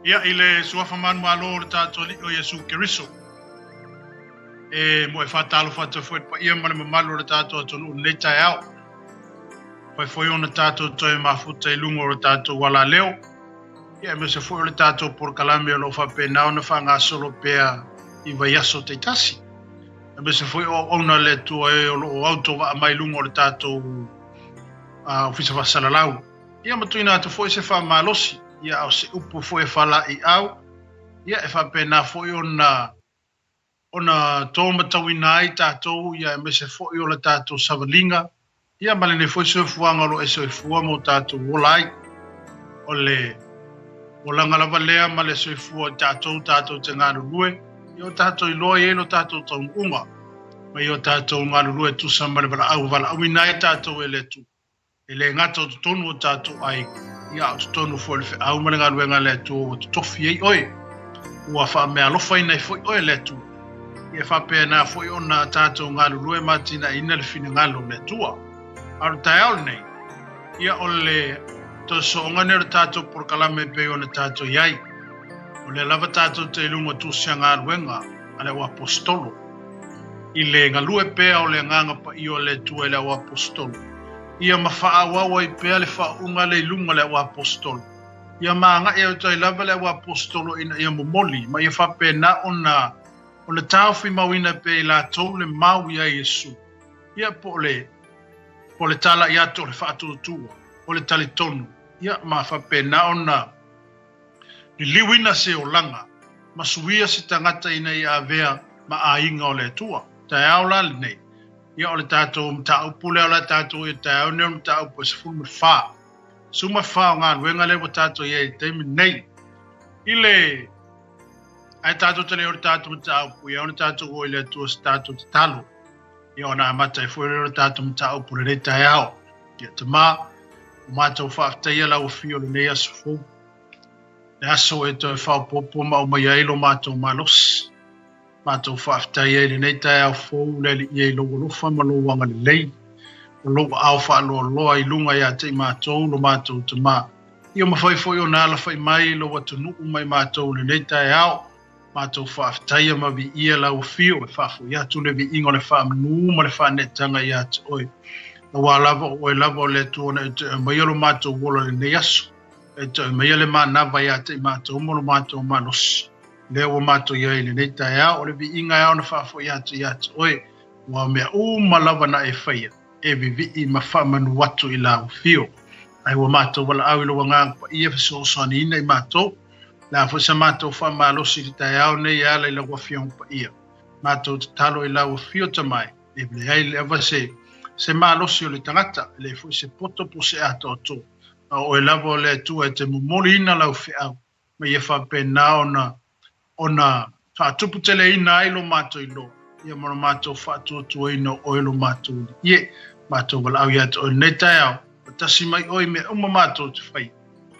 Ia ile suafa man malo le tātou li o Yesu Keriso. Mo e whatalo whata fwet pa ia male mamalo le tātou atonu nei tai au. Pai foi ona tātou toi mafuta I lungo le tātou wala leo. Ia me se foi le tātou por kalame o lo whapena ona whanga solo pea I vaiaso te tasi. Ia me se foi o ona le tua e o lo auto wa mai lungo le tātou ofisa wasalalau. Ia matuina atu foi se wha malosi. Ia au se upo foi fala I au. Ia e whapena foi ona tōma tawina I tātou. Ia me se foi o le tātou savalinga. Ia male ne foi se fuanga lo e se fua mo tātou wolai. O langa lava lea male se fua tātou te ngāru lue. Ia o tātou I loa e no tātou taungunga. Ma I o tātou ngāru lue tusa male vala au ina e tātou e le tu. E le ngata o tonu o tātou ai. Ia o tonu foi le au male ngā luenga le tu o tofi ei oi. Ua wha mea lofa ina I foi oi le tu. Ia wha pēr nā foi ona tātou ngāru lue matina ina le fina ngālu le tua. Aru tai au nei. Ia o le to so ngane le tātou por kalame pe ona tātou iai. O le lava tātou te ilunga tusia ngā luenga ale o apostolo. I le ngalue pēr o le nganga pa I o le tua le o apostolo. Ia mawha awawa I pēr le whaunga le ilunga le o apostolo. Ia maanga e o tai lava le o apostolo ina ia momoli. Ma ia whape na ona tau fi mawina pe la tau le mau ia Yesu. Ia po le tala ia to le whaatu tua. O le tali tonu. Ia ma whape na ona ni liwina se o langa. Ma suia si tangata ina ia avea ma a inga o le tua. Tai au la le nei. Ia o le tātou mtau pule o le tātou I tāu neo mtau po se fulme wha. Suma wha o ngā ruenga lewa tātou ia I teimi nei. I le ai tātou tale o le tātou mtau pu ia o le tātou o I le tua se tātou te talo. Ia o nā mata I fuere o le tātou mtau pu le rei tai au. Ia te mā, o mātou whaaftaia lau fio le nei aso fō. Le aso e toi whao popo ma o mai ailo mātou malos. Mātou whaaftaia I le nei tai au fō le li I lo lofa ma lo wanga le lei. O lo au wha lo loa I lunga ia te mātou lo mātou te mā. Ia mawhai fōi o nāla whai mai lo watu nuku mai mātou le nei tai au. Mātou whaaftaia ma vi ia lau fio e whaafo ia tu le vi ingo le whaamnu ma le whaanetanga ia te oi. Na wā lava o e lava o le tuona e te mai alo mātou wola le nei aso. E te mai ale mā nawa ia te mātou mo lo mātou manos. Lea wa mātou ia le nei tai au o le vi inga au na whaafo ia te oi. Wa mea lava na e whaia. E vi I ma whamanu watu I lau fio. Ai wa mātou wala au ilo wanganga pa ia fesosani ina I mātou. La fo sa mātou whamalosi Ki tai au nei ala I lau wafiong pa ia. Mātou te talo I lau fio tamai. E ble ai le ava se malosi o le tangata. Le fo se poto po se ato ato. O e lava o le tua e te mumoli ina lau fi au. Ma ia whapena ona whaatupu tele ina ai lo mātou I lo. Ia mora mātou whaatuatua ina o ilo mātou. Ie, mātou wala au ia te o nei tai au. Tasi mai oi me uma mātou te whai.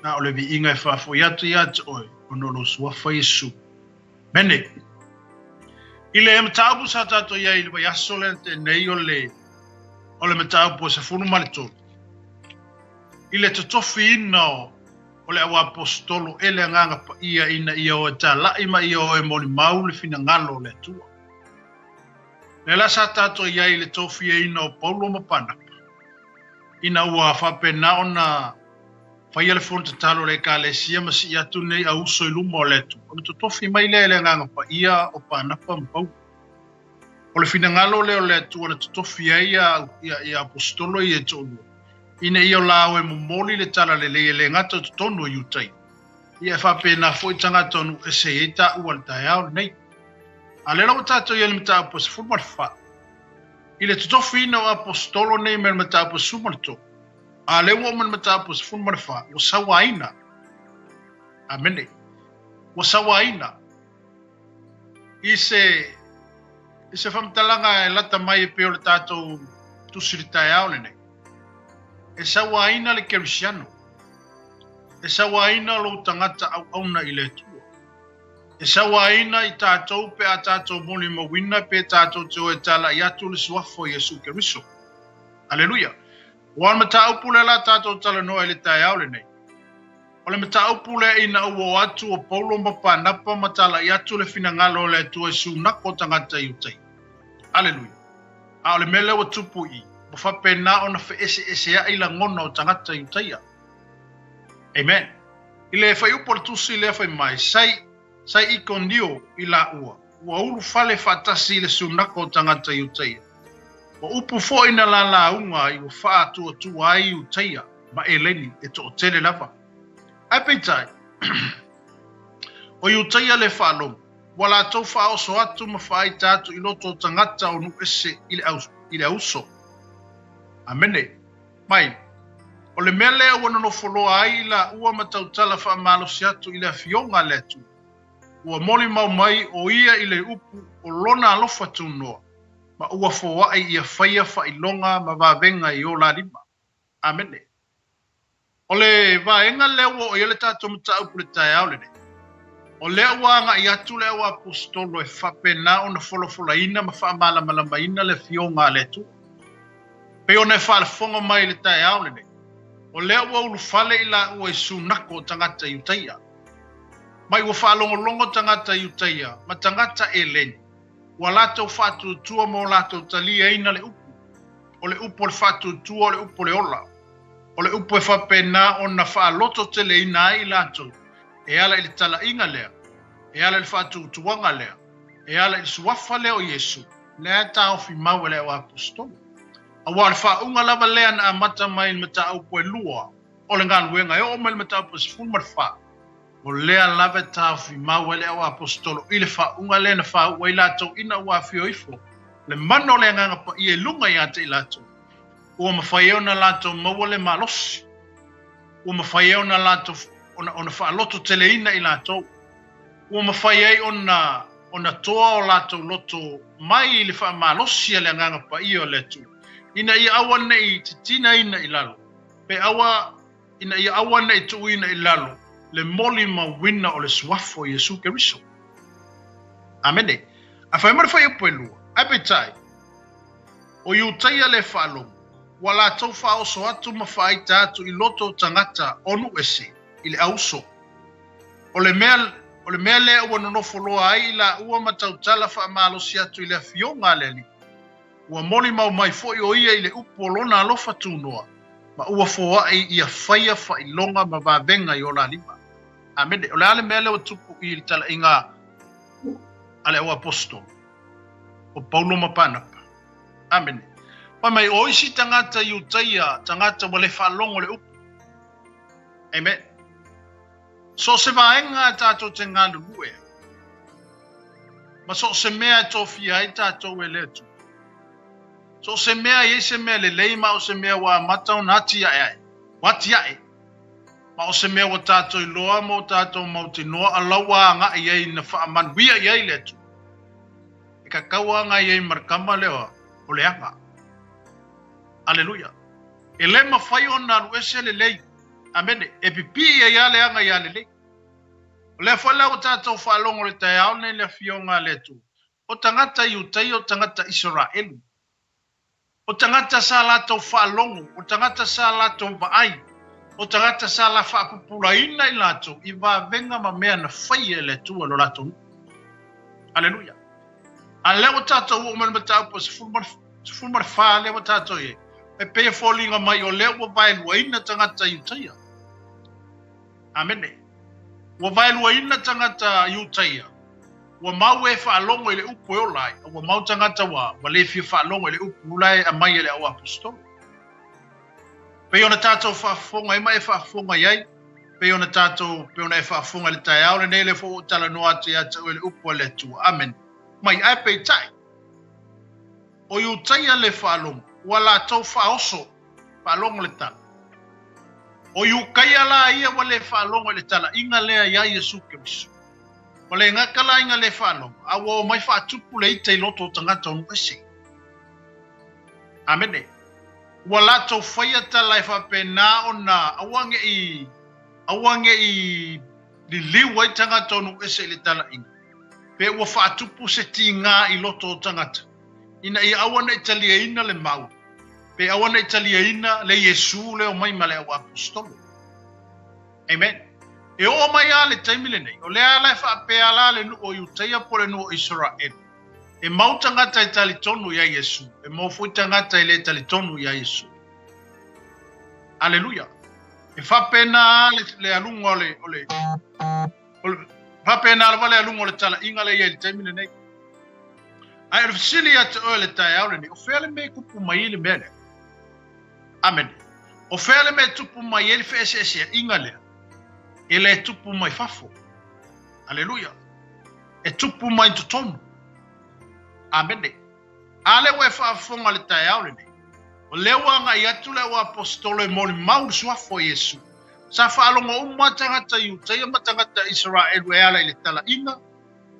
Nā ole vi inga e whafo ia te oi. Ono lo sua whai su. Mene. Ile e mataupu sa tātou ia I le wai aso le te nei o le mataupu se funu malitolu. Ile te tofi ina o le awa apostolo ele nganga pa ia ina ia o ta la ima ia o e moli mau le fina ngalo le tua. Le la sa tato ia I le tofi ina o Paulo mapana. Ina ua whapena ona whai ale fonta talo le ka le sia masi ia tu nei a uso I luma o le tu. O le tofi mai le nganga pa ia o panapa mpau. O le fina ngalo le o le tu o le tofi ia apostolo I e tolu. Ina ia lao e momoli le tala le ngata tonu I utai. Ia whapena fwoi tangata onu e se e ta ua le tai au nei. A le lau tato ia le mta apo se fulmar wha. I le tutofi ina o apostolo nei me le mta apo se fulmar to. A le ua man mta apo se fulmar wha. O sawa aina. Amene. O sawa aina. I se whamtalanga e lata mai e peo le tato tusiri tai au le nei. E sawaina le kerisiano. E sawaina lo tangata au auna I le tua. E sawaina I tātou pe a tātou moli mawina pe tātou te o e tala I atu le suafo Yesu Keriso. Aleluia. Wan mata upule la tātou tala noa I le tai au le nei. O le mataupu le ina ua atu o Paulo mapanapa matala i atu le finangalo le tua sunako tangata iutai. Aleluia. A o le mele wa tupu i. Mo whapena o na ese a ila ngona o tangata iutai. Amen. I le whai upo le tusi le whai mai. Sai ikondio i la ua. Ua ulu fale whatasi le sunako o tangata iutai. O upu fo ina la unga i ua wha atu o tua ai iutai. Ma eleni e to o tele lava. Apetai. O iutai le whalong. Wala tau whao so atu ma whai tātu i loto tangata o nukese i le auso. Amene. Mai. O le mele o wana no foloa ai la ua matautala wha malo si atu i le fionga letu. Ua moli mau mai o ia i le upu o lona alofa tunoa. Ma ua foa i ia whaia wha i longa ma wavenga i o la lima. Amene. O le vaenga lewa o iele tātou mta upu le tae au lene. O lea wanga i atu lea wa apostolo e whapena o na wholofola ina ma whaamala malama ina le fionga letu. Pe o ne whalefonga mai le tae au lene. O lea wa ulu fale ila ua sunako tangata iutaia. Mai ua whalongolongo tangata iutaia, ma tangata e leni. Wa lato whatu tua mo lato talia ina le upu. O le upu le whatu tua o le upu le ola. O le upu e whapena o na whaaloto tele ina i lato. E ala ili tala inga lea. E ala ili whatu tuanga lea. E ala ili suwafa lea o Yesu. Lea tau fi mawe lea wa apostolo. A wale whaunga lava lea na amata mai il mata au poe lua. O le ngānu wenga e o mai il mata au poe sifun marfa. O lea lava tau fi mawe lea wa apostolo. Ile whaunga lea na whaua i lato ina ua fio ifo. Le mano lea nganga pa i e lunga i ate i lato. Ua mawhaieo na lato maua le malosi. Ua mawhaieo na lato ona whaaloto tele ina i lato. Ua mawhaieo ona toa o lato loto mai le wha malosi le nganga pa i o letu. Ina ia awa nei titina ina i lalo. Pe awa ina ia awa nei tu ina i lalo. Le moli ma wina o le swafo Yesu Keriso. Amene. A whaimara whai upo e lua. Apetai. O iutaia le whalong. Wala tau whao so atu ma whai tātu i loto tangata onu ese. I le auso. O le mea lea ua nonofo loa ai la ua matautala wha malo si atu i le fionga leli. Ua moli mau mai foi o ia i le upo lona alofa tūnoa. Ma ua foa ai ia whaia wha i longa ma wavenga i o la lima. Amene, o le ale mea leo tupu i tala inga ale o apostol. O Paulo mapanapa. Amene. Pa mai o isi tangata i utaia, tangata wale whalongo le upu. Amen. So se vaenga tātou te ngānu lue. Ma so se mea tofia i tātou e letu. So se mea i se mea le leima o se mea wa matau nati ai. Wati ai. Ma o se mea wa tātou i loa mo tātou mauti noa alawa nga i ei na whaaman wia i ei letu. E ka kaua nga i ei markama lewa o le anga. Aleluia. E le mawhai o nā ruese le lei. Amene. E pipi i ale anga i ale lei. O le whala o tātou whalongo le tai au nei le fionga letu. O tangata i utai o tangata Israelu. O tangata sa latou whalongo, o tangata sa latou vaai, o tangata sa la whaapupula ina i latou, i venga ma mea na whaia le tua lo latou. Aleluia. A leo tātou o mana tātou po se fulmar wha leo tātou e. E pea fōlinga mai o leo o vaelua ina tangata i utaia. Amene. O vaelua ina tangata i utaia. Wa mau e whaalongo i le upu e olai. Wa mau tangata wa le fia whaalongo i le upu ulai a mai e le au apostolo. Pe ona tātou whaafonga, e mai e whaafonga iai. Pe ona tātou, pe ona e whaafonga le tai au, le nei le fo tala noa te atau e le upu e le tua. Amen. Mai ai pe tai. O iu taia le whaalongo, wa la tau whaoso, whaalongo le tala. O iu kaia la ia wa le whaalongo le tala, inga lea iai Yesu Keriso. O le ngakala inga le whanong, awa o mai whaatupu le ite i loto tangata onu ese. Amene. Ua lato whaia tala e whapena o na awange i li liwa i tangata onu ese le tala inga. Pe ua whaatupu se ti ngā i loto tangata. Ina i awana i talia ina le mau. Pe awana i talia ina le Yesu le o mai male au apostolo. Amen. E o mai ale taimile nei. O lea lai wha pea la le nu o Iuteia po le nu o Israel. E mau tangata i tali tonu ia Yesu. E mau fui tangata i le tali tonu ia Yesu. Aleluia. E wha pena le alunga ole. Wha pena le alunga ole tala inga le ia le taimile nei. Ai fisili atu o le tai aure ni. O fele me kupu mai le mele. Amen. O fele me tupu mai ele fe ese inga le. Ele e tupu mai fafo. Aleluia. E tupu mai tutonu. Amen. Ale we fafonga le tai aure ni. O lewa nga i atu lewa apostolo e mori mau suafo Yesu. Sa whaalonga umatangata Iuteia matangata Israel e ala i le tala inga.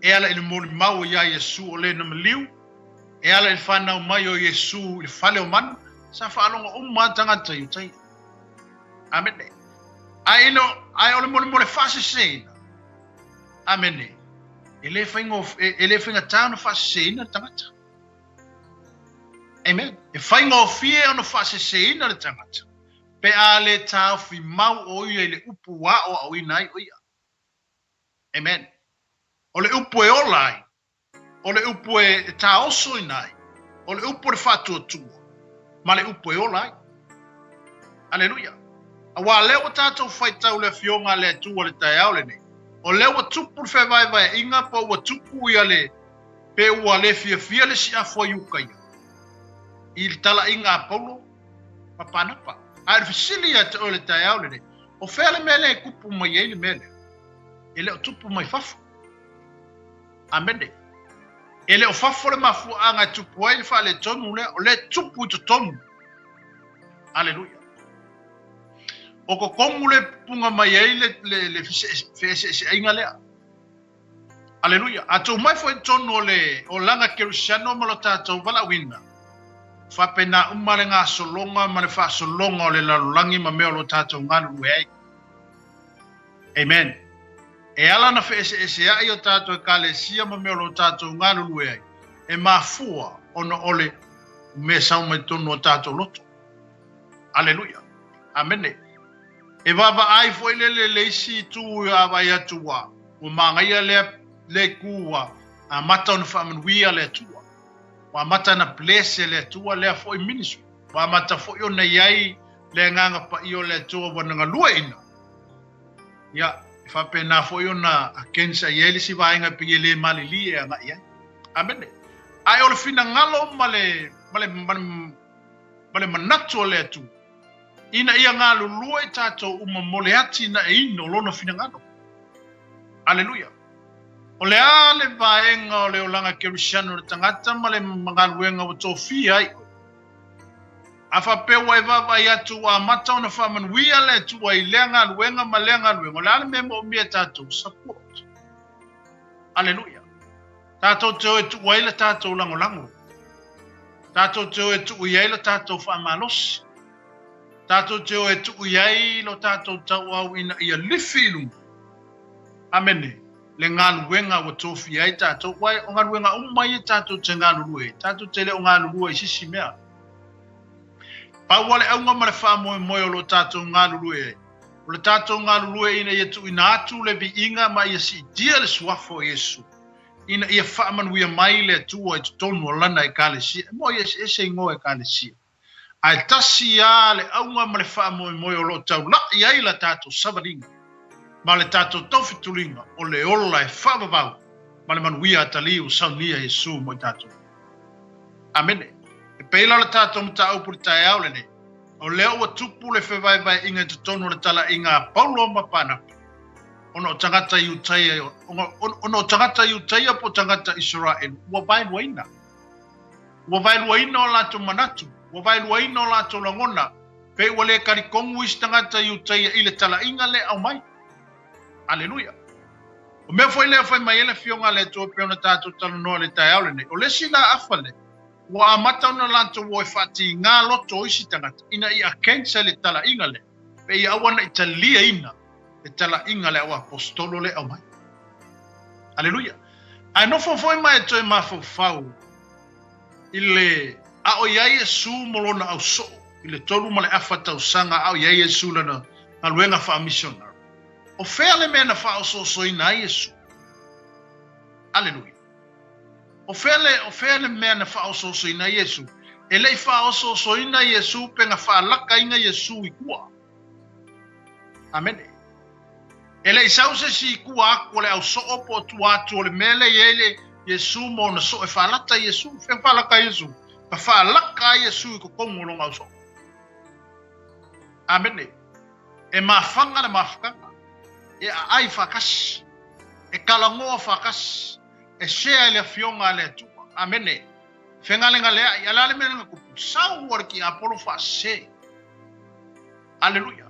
E ala i le mori mau ia Yesu o le na maliu. E ala i whanau mai o Yesu i whale o manu. Sa whaalonga umatangata Iuteia. Amen. Ai ole mole fase seina. Amen. Ele finga tano fase seina tangata. Amen. E whainga o fie ono fase seina le tangata. Pe ale tau fi mau o ia le upu wa o au inai o ia. Amen. Ole upu e olai. Ole upu e taoso inai. Ole upu e fatu o tua. Ma le upu e olai. Aleluia. Awa leo tatou whaitau le fionga le tua le tai aule nei. O leo tupu fe vai inga po wa tupu ia le pe ua le fia le si afo yukai. Il tala inga Paulo papanapa. Ai fisilia te o le tai aule nei. O fele mele kupu mai ele mele. Ele o tupu mai fafu. Amende. Ele o fafu le mafu anga tupu ai fa le tonu le o le tupu to tonu. Aleluia. O ko kongu le punga mai ai le fese inga lea. Aleluia. Ato mai foi tono o langa kerusiano malo tatou wala wina. Fa pena umare ngā solonga ma le fa solonga o le lalulangi ma meo lo tatou nganu ai. Amen. E ala na fese ai o tatou kalesia ma meo lo tatou nganu ai. E mafua ono ole me sau mai tono o tatou loto. Aleluia. Amen. E vava ai foi le si tu ava ia tua. O mangaia le kua a mata on family le tua. Wa mata na place le tua le foi ministry. Wa mata foi ona yai le nganga pa io le tua wana ngalua ina. Ya, fa pena foi ona a kensa yeli si vainga pigele malili e nga ia. Amen. Ai o fina ngalo male manatu le tua. Ina ia ngā lulua i tātou uma mole ati na e ino lona finangano. Aleluia. O le ale vaenga o le olanga kerusiano le tangata ma le mangaluenga o tofi ai. Afa pewa e vava i atu a mata ona whamanuia le tua i lea ngā luenga ma lea ngā luenga. O le ale memo o mia tātou support. Aleluia. Tātou teo e tua ila tātou langolango. Tātou teo e tua ila tātou whamalosi. Tātou teo e tuku iai lo tātou tau au ina ia lifilu. Amene. Le ngālu wenga wa tofi ai tātou. Wai o ngālu wenga umai e tātou te ngālu lue. Tātou te le o ngālu lue i sisi mea. Pau wale au ngama le wha moe o lo tātou ngālu lue ai. O le tātou ngālu lue ina ia tu ina atu le vi inga ma ia si dia le suafo Yesu. Ina ia wha manuia mai le tua i tutonu o lana e kālesia. Mo ia se ingo e kālesia. Ai tasi a le aunga ma le wha moe o lo tau la i ai la tātou savaringa. Ma le tātou tawhitulinga o le ola e whavavau. Ma le manuia atali o saunia Yesu mo tātou. Amene. E peila le tātou mta au puri tae au le ne. O leo wa tupu le whewaiwai inga i tutono le tala inga Paulo ma panapi. Ono tangata Iuteia. Ono tangata Iuteia po tangata Israel. Ua vailua ina. Ua vailua ina o lato manatu. Wa vai luai no la to langona pe wale kari kongu istangata Iuteia ile tala inga le au mai. Aleluia. O me foi le foi mai ele fionga le to pe ona tatu tala no le tai aule ne. O le sina afale. Wa amata ona la to wo fati nga loto isi tangata ina I akensa le tala inga le. Pe I awana Italia ina le tala inga le au apostolo le au mai. Aleluia. Ai no foi mai to ma fau. Ile a o ia Yesu molona au so. I le tolu ma le afa tausanga au ia Yesu lana aluenga wha missionar. O fea le mea na wha o so ina Yesu. Aleluia. O fea le mea na wha o so ina Yesu. E lei wha o so ina Yesu pe nga wha laka inga Yesu I kua. Amen. E lei sause si kua ako le au so opo tu atu o le mele yele Yesu mo na so e wha lata Yesu. Wha wha laka Yesu. Wha laka Yesu I kukongo longa au so. Amen. E mawhanga na mawhanga. E ai whakas. E kalangoa whakas. E sea le fionga le tua. Amene. Whengalenga lea. I alale mena nga kupu. Sau warki apolo whase. Aleluia.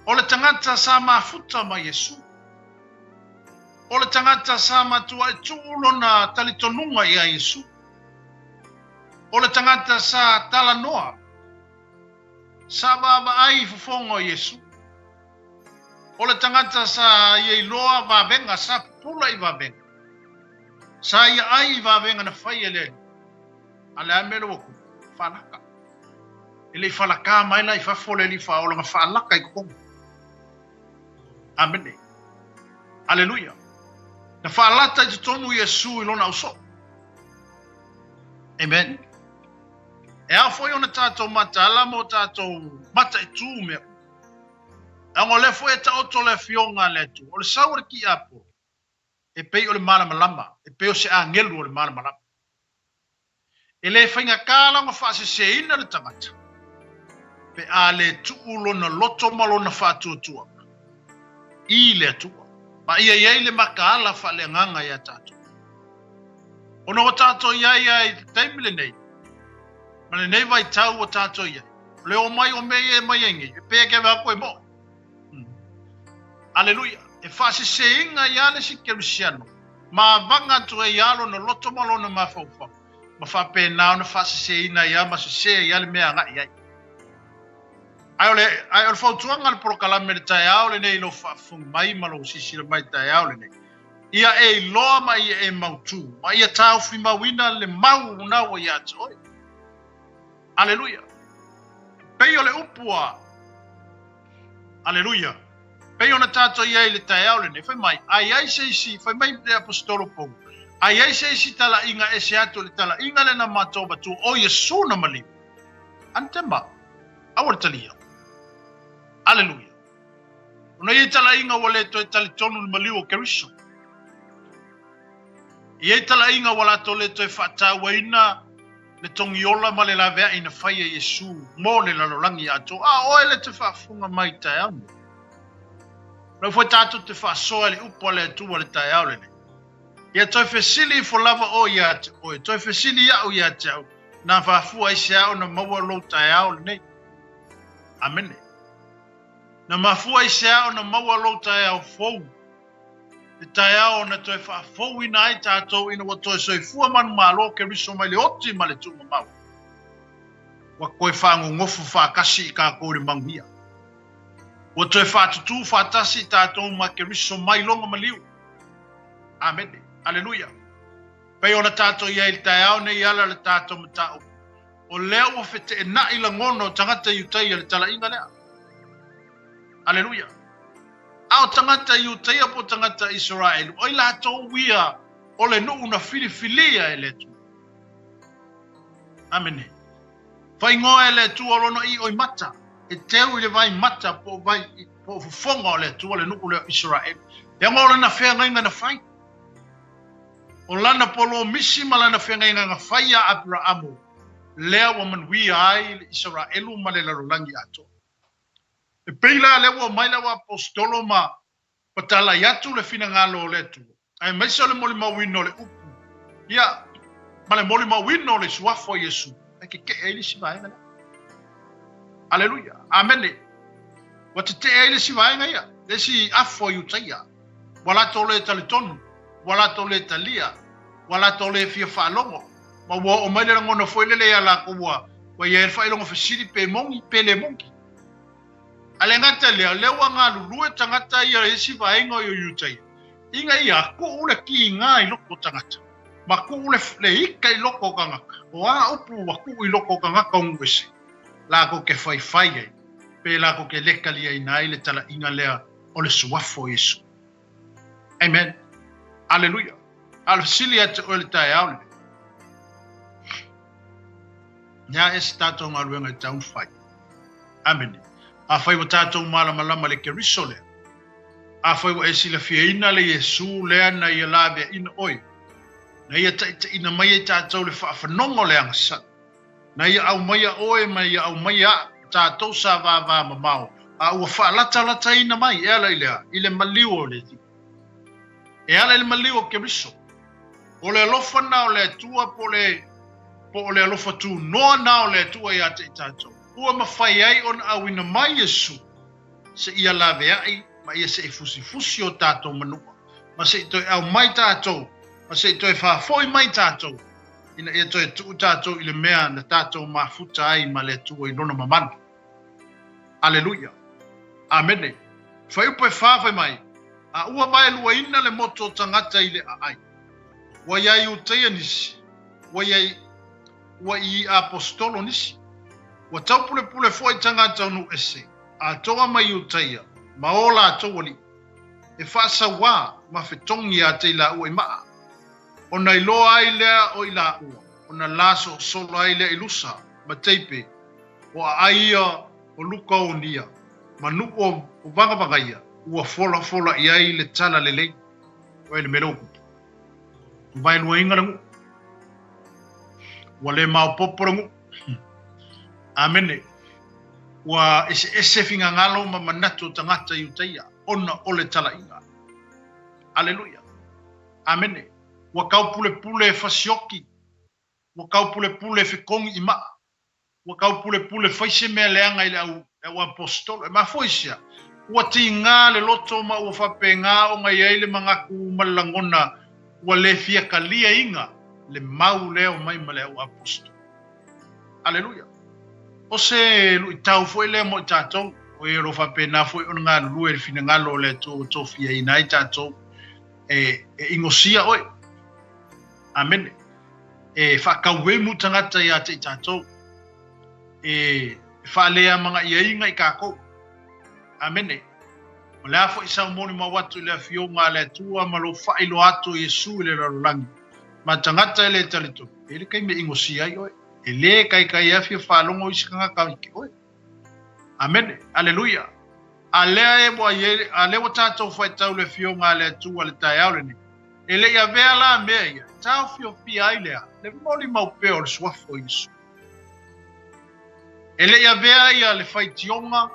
O le tangata sa mafuta ma Yesu. O le tangata sa matua e tuulo na talitonunga I a Yesu. O le tangata sa talanoa. Sa baba ai fufongo Yesu. O le tangata sa ia iloa vavenga sa pula I vavenga. Sa ia ai vavenga na whai ele. Ale amelo oku. Whanaka. Ele whalaka mai la I whafole li whaolanga whalaka I kukonga. Amen. Aleluia. Na whalata I tonu Yesu ilona uso. Amen. E a foi ona tātou mata ala mo tātou mata I tū mea. Ango le foi e ta oto le fionga le tu. O le saure ki apo. E pei o le mana malama. E pei o se angelu o le mana malama. E le whainga kālanga whaase se ina le tangata. Pe a le tuulo na loto malo na whātuatua. I le atua. Ma ia iei le makaala wha le nganga ia tātou. Ono o tātou iai ai taimile nei. Ma le nei vai tau o tātou iai. Le o mai o mei e mai engi. E pēke wa koe mo. Aleluia. E whaase se inga ia le si kerusiano. Ma vanga tu e ialo na loto malo na mawhauwha. Ma whape nao na whaase se ina ia ma se ia le mea ngai iai. Ai ole whautuanga le porokalame le tae ao le nei lo whaafunga mai malo sisi le mai tae ao le nei. Ia e loa ma ia e mautu. Ma ia tau fi mawina le mau unawa ia te oi. Aleluia. Pei o le upua. Aleluia. Pei ona tātou iai le tae au le ne. Whai mai. Ai se isi. Whai mai le apostolo pou. Ai se isi tala inga e se atu le tala inga le na matou batu. O Yesu na mali. Antema. Awar talia. Aleluia. Una i tala inga wale to e tali tonu le mali o keriso. I tala inga wala to le to e whatawa ina le tongi ola ma le la vea ina whaia Yesu mo le lalolangi ato. O ele te whaafunga mai tae au. Rau fwoi tātou te whaasoa le upo le atua le tae au le ne. Ia toi whesili fo lava o ia te oe. Toi whesili au ia te au. Nā whaafua isi au na maua lo tae au le nei. Amene. Na mafua isi au na maua lo tae au fou. Le tae au na toi whaafou ina ai tātou ina wa toi soifua manu malo ke riso mai le oti ma le tunga mau. Wa koe whaangu ngofu whaakasi I kā kore manguia. Wa toi whaatutu whaatasi tātou ma ke riso mai longa maliu. Amen. Aleluia. Pei ona tātou ia il tae au ne iala le tātou matau. O leo wa fete e na ila ngono tangata iutai le tala inga lea. Aleluia. Ao tangata iutai po tangata Israel. O ila ato wia o le nuu na filifilia e le tu. Amen. Whai ngoa e le tu o lono I oi mata. E teu I le vai mata po vai po fonga o le tu o le nuu le Israel. E ngora na whea ngainga na whai. O lana polo misi ma lana whea ngainga nga whaia Abrahamo. Lea wa manui ai le Israelu ma le larolangi ato. E peila le wa mai le wa apostolo ma patala yatu le fina ngalo le tu. Ai maisa le moli mawino le upu. Ia, ma le moli mawino le suafo Yesu. E ke eili si vaenga. Aleluia. Amene. Wa te eili si vaenga ia. Le si afo yutaia. Wala to le talitonu. Wala to le talia. Wala to le fia whalongo. Ma wa o mai le ngona foi le ala ko wa ia e whailongo fasiri pe mongi pe le mongi. Ale ngata le wanga lulue tangata ia esi vaenga o yutai. Inga ia ko ule ki nga I loko tangata. Ma ko ule le ika I loko kangaka. O a upu wa ku I loko kangaka ungwese. La ko ke fai ai. Pe la ko ke leka lia ina ile tala inga lea o le suafo Yesu. Amen. Hallelujah. Alfasili atu o le tae au le. Nya e se tātou ngā luenga i taun whai. Amen. A whai wa tātou malama le keriso le. A whai wa e sila whiaina le Yesu lea na ia lawe ina oi. Na ia taita ina mai e tātou le whaafanongo le angasa. Na ia au maia oe mai ia au maia tātou sa vā mamao. A ua whaalata ina mai e ala ilea. Ile maliu o le ti. E ala ile maliu o keriso. O le alofa na o le tua po le alofa tu noa na o le tua ia te tātou. Ua mawhai ai on au ina mai Yesu. Se ia lawe ai, ma ia se e fusi o tātou manua. Ma se i toi au mai tātou. Ma se i toi whafoi mai tātou. Ina ia toi tuu tātou i le mea na tātou mafuta ai ma le tua i lona mamana. Aleluia. Amene. Whai upe whawhai mai. A ua mai lua ina le moto tangata i le ai. Wa iai uteia nisi. Wa i apostolo nisi. Wa tau pule foi tangata unu ese. A toa mai uteia. Ma ola a toa li. E whaasa wā ma whetongi a te la ua i maa. O na iloa ai lea o i la ua. O na laso solo ai lea ilusa. Ma teipe. O a aia o luka o nia. Ma nuku o vangavagaia. Ua fola i ai le tala le lei. O e le meloku. Vai lua inga rangu. Wa le mau poporangu. Amene. Wa ese finga ngalo ma manatu tangata iuteia. Ona ole tala inga. Aleluia. Amene. Wa kau pule fasioki. Wa kau pule fikongi ima. Wa kau pule faise mea leanga ile au apostolo. E ma foisia. Wa tinga le loto ma ua whapenga o ngai eile mangaku malangona. Wa le fia kalia inga. Le mau leo mai ma le au apostolo. Aleluia. O se lui tau foi le mo tātou. O e ro whapena foi o ngā lue le fina ngalo le tō fia inai tātou. E ingosia oi. Amen. E whakauemu tangata ia te tātou. E whalea mga iainga i kākou. Amen. O lea fo isau moni ma watu le fio ngā le tua ma lo whailo atu Yesu le rarolangi. Ma tangata e le talito. E le kai me ingosia i oi. E le kai afia whalongo isi kanga kawiki oi. Amen. Aleluia. Alea e mo ale o tātou whai tau le fio ngā le tua le tai au le ni. E le ia vea la mea ia. Tau fio fia ai lea. Le moli mau peo le suafo Yesu. E le ia vea ia le whai tionga.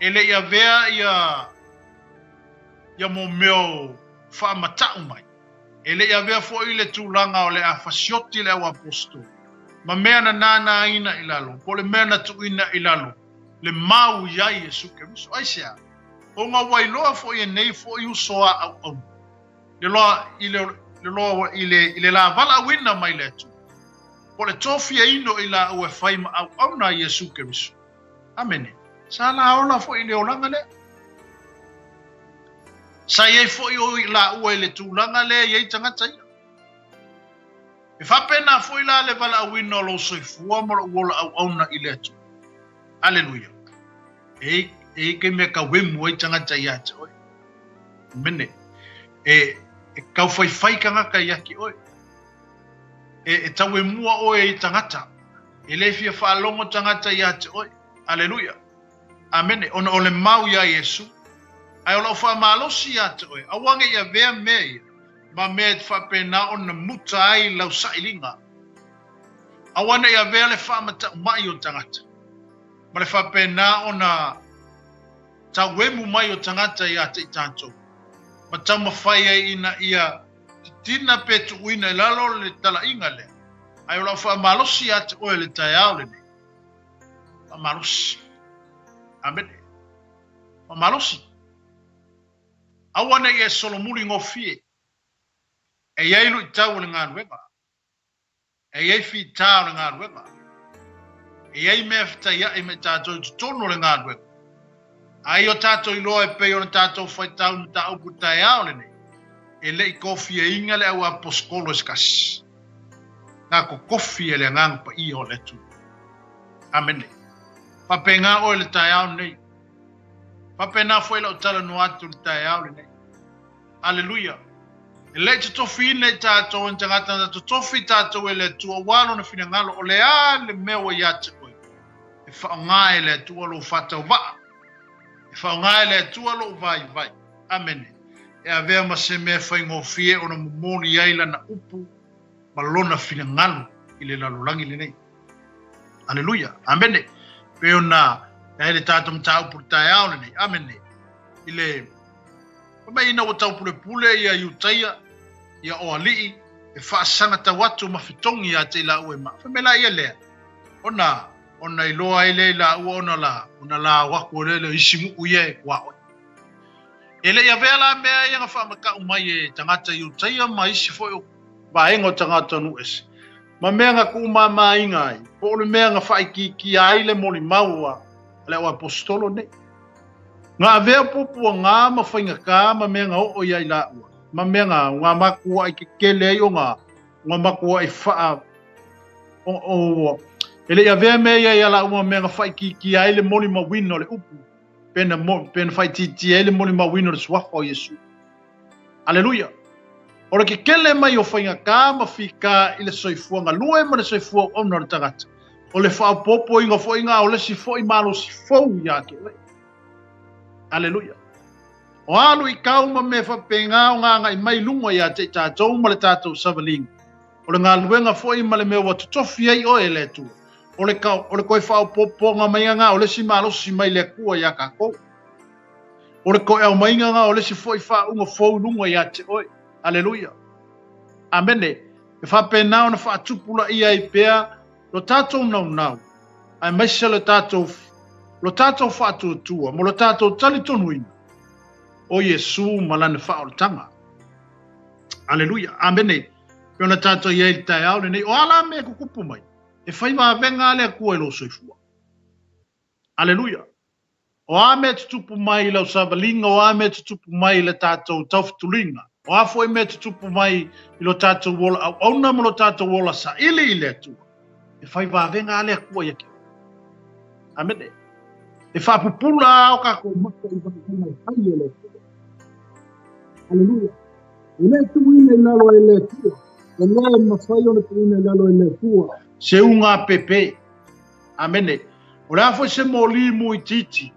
E le ia vea ia mo meo whaamatau mai. E le ia vea fo i le tūlanga o le a fasioti le au apostol. Ma mea na nana ina ilalo. Po le mea na tuina ilalo. Le mau iai Yesu Keriso. Aisea. O ngā wailoa fo i nei fo i usoa au. Le loa i le la vala wina mai le tu. Po le tofia ino i la ue whaima au na Yesu Keriso. Amene. Sa la ona fo i le olanga le. Sa iei fo i la ue le tūlanga le iei tangata ia. E whapena fo i la le vala wina lo soifua mara uola au na i le tu. Aleluia. E ke mea ka wemu ai tangata ia te oi. Mene. E kau whai ka ngaka iaki oi. E tau e mua oi i tangata. E le fia whaalongo tangata ia te oi. Aleluia. Amene. Ona ole mau ia Yesu. Ai ola wha malosi ia te oi. Awange ia vea mea ia. Ma mea te whapena ona muta ai lau sailinga. Awana ia vea le whamata mai o tangata. Ma le whapena ona tau wemu mai o tangata ia te tātou. Ma tau mawhai ai ina ia tina petu uina lalo le tala inga le. Ai ola wha malosi ate oe le tai au le ne. Wha malosi. Amen. Wha malosi. Awana ia solomuli ngofie. E iailu i tau le ngā ruenga. E iai fi tau le ngā ruenga. E iai mea fita ia e me tātou i tutono le ngā ruenga. Ai o tātou i loa e peo na tātou whai tau na tāu putai au le nei. E le i kofi e inga le au aposkolo eskas. Ngā ko kofi e le ngang pa i o le tu. Amen. Pape ngā o le tai au nei. Papena foi la utala no atu tai au le nei. Aleluia. E le te tofi ne tātou en tangata na te tofi tātou e le tua walo na fina ngalo o le a le mewa ia te koe. E whaonga e le tua lo whatau waa. E whaonga e le tua lo vai vai. Amene. E a vea ma se mea whaingo fie o na mumoni aila na upu ma lona fina ngalo i le lalolangi le nei. Aleluia. Amene. Peo na e le tātou mta upu tai au le nei. Amene. I le ma ina o tau pule ia iutaia ia o alii e whaasanga tau atu mawhitongi a te la ue ma. Whamela ia lea. Ona i loa i le la ua ona la wako le isimu uia e kua oi. E le ia vela mea ia nga whamaka umai e tangata iutaia ma isi foi o vaenga o tangata nu esi. Ma mea nga kuma ma ingai. Po le mea nga whaiki ki aile moli maua le o apostolo ne. Ngā vea popua ngā ma whainga kā ma mea ngā o iai la ua. Ma mea ngā makua i ke kele ai o ngā makua i wha o ele ia vea mea ia la ua mea ngā whai ki aile moni ma wino le upu. Pena whai titi aile moni ma wino le suafa o Yesu. Aleluia. Ora ke kele mai o whainga kā ma whika i le soifua ngā lue ma le soifua o na le tangata. O le wha popo i ngā whainga o le si fo i malo si fau ia ke le. Aleluia. O alu i kauma me whapenga o ngā mai lunga ia te tātou ma le tātou savalinga. O le ngā luenga foi ma le mea watu tofi ai o e le tua. O le koe whao popo ngā mai ngā o le si malosi mai le kua ia ka kou. O le koe au mai ngā o le si foi wha unga fau lunga ia te oi. Aleluia. Amene. E whapena o na wha tupula ia i pea lo tātou nau. Ai maisa le tātou lo tātou whātua, mo lo tātou tali tonuina. O Yesu malane whaoratanga. Aleluia. Amene. Peo na tātou iei tai au nei. O ala mea kukupu mai. E whaiwa venga lea kua e lo soifua. Aleluia. O ame tutupu mai lau savalinga, o ame tutupu mai le tātou tauwhitulinga. O afo e me tutupu mai i lo tātou wola, au auna mo lo tātou wola sa ili i lea tua. E whaiwa venga lea kua ia kia. Amene. E whapupula au kako maka i whakakana i hai e le tua. Aleluia. E le tuine i lalo e le tua. E le mawhai o na tuine i lalo e le tua. Se unga pepe. Amene. O le afo se moli mu i titi.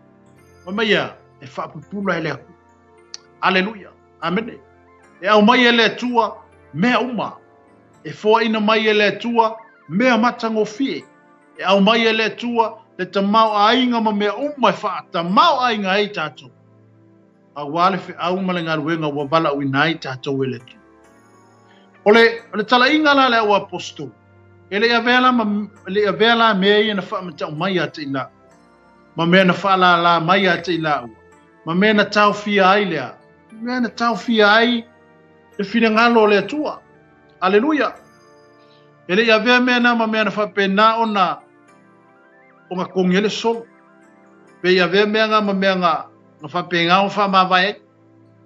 O maia, e whapupula e le aku. Aleluia. Amene. E au mai e le tua, mea uma. E fua ina mai e le tua, mea matango fie. E au mai e le tua, le tamau a inga ma mea uma e wha tamau a inga ei tātou. A wale fe au malenga ruenga wa wala uina ei tātou e le tua. Ole tala inga la le au apostol. E le ia vela mea ia na wha matau mai a te ila. Ma mea na wha la mai a te ila ua. Ma mea na tau fia ai lea. Mea na tau fia ai e fina ngalo le tua. Aleluia. E le ia vea mea na ma mea na wha pena o ngā kongi ele solo. Pe ia vea mea ngā ma mea ngā wha penga o wha mawai.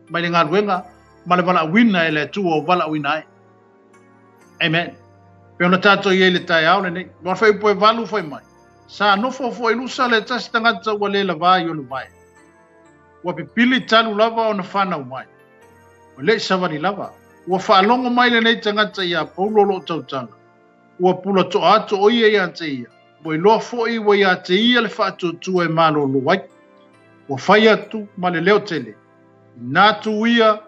Mai le ngā ruenga. Ma le wala wina e le tua o wala wina ai. Amen. Pe ona tātou i le tai au nei. Nua whai upo e walu whai mai. Sa nofo fo ilusa le tasi tangata ua le lava i o le vai. Ua pipili talu lava o na whanau mai. O le savani lava. Ua whaalongo mai le nei tangata ia paulolo tautanga. Ua pula to ato o ia ia te ia. Ua iloa fo i ua ia te ia le whaatua tua e malo lo wai. Ua whai atu ma le leo tele. Nātu ia,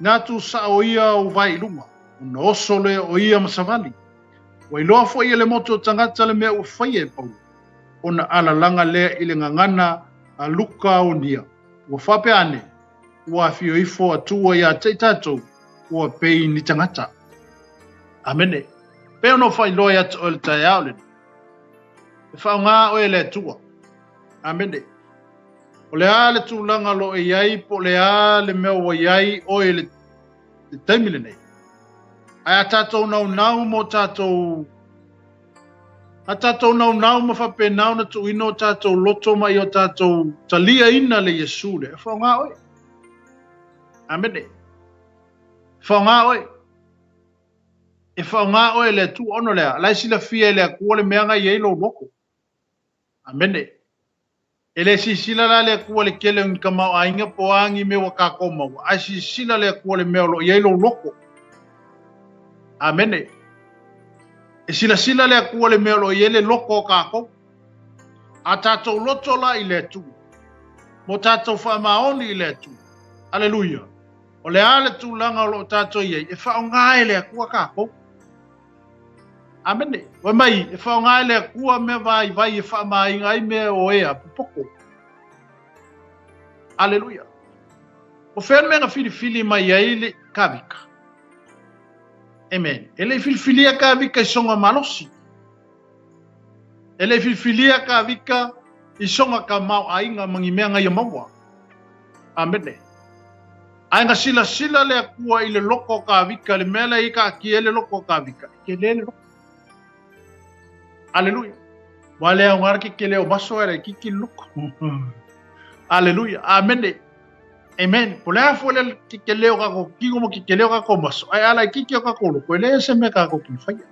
nātu sa o ia o vai iluma. Una oso le o ia masavali. Wa iloa fo ia le moto tangata le mea ua whai e pau. Ona ala langa lea i le ngangana a luka o nia. Ua whape ane. Ua fio ifo atua ia te tātou. Ua pei ni tangata. Amene. Peo no whai loa ia o le tai au le. E whao ngā o e le tua. Amene. O le a le tūlanga lo e iai po le a le mea wa iai o e le taimile nei. Ai a tātou nau mo tātou a tātou nau ma whape nau na tu ino tātou loto mai o tātou talia ina le Yesu le. E whao ngā oi. Amene. Whao ngā oi. E whao ngā oi le tu ono lea. Lai sila fia le a kua le meanga i eilo loko. Amene. Ele si sila la le kua le kele un kamau ainga po angi me wa kakoma. Ai si sila le kua le meo lo ielo loko. Amene. E sila sila le kua le meo lo iele loko kako. A tātou loto la i le tu. Mo tātou whamaoni i le tu. Aleluia. O le ale tu langa o lo tātou iei. E whaongai le kua kako. Amene. Wa mai, e whaongai le kua me vai e whamai ngai me o ea pupoko. Aleluia. O when menga fili mai ei le kawika. Amen. Ele filifilia kawika i songa malosi. Ele filifilia kawika i songa ka mau ainga mangi mea ngai maua. Amene. Ainga sila le kua i le loko kawika le mele i ka ki ele loko kawika. Ke le loko. Aleluia. Wale au ngaraki ke leo maso ere kiki loko. Aleluia. Amene. Amen. Polea fole ke leo kako kigo mo ke leo kako maso. Ai ala kiki kako loko. Ele se me kako ki faya.